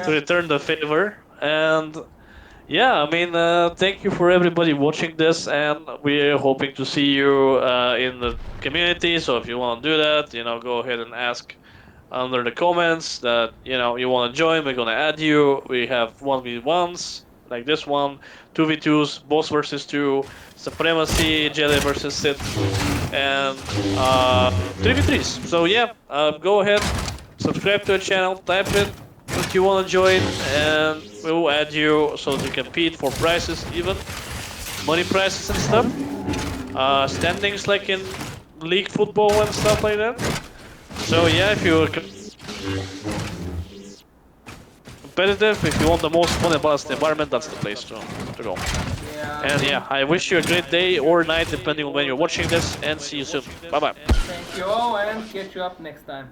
to return the favor. And yeah, I mean, thank you for everybody watching this, and we're hoping to see you in the community. So if you want to do that, you know, go ahead and ask under the comments that you know you want to join. We're gonna add you. We have 1v1s like this one, 2v2s, boss versus 2, supremacy, Jedi versus Sith, and 3v3s. So yeah, go ahead, subscribe to the channel, type it if you want to join, and we will add you so that you compete for prizes, even money prizes and stuff. Standings like in league football and stuff like that. So yeah, if you're competitive, if you want the most fun and balanced environment, that's the place to go. Yeah. And yeah, I wish you a great day or night depending on when you're watching this, and see you soon. Bye bye. Thank you all, and catch you up next time.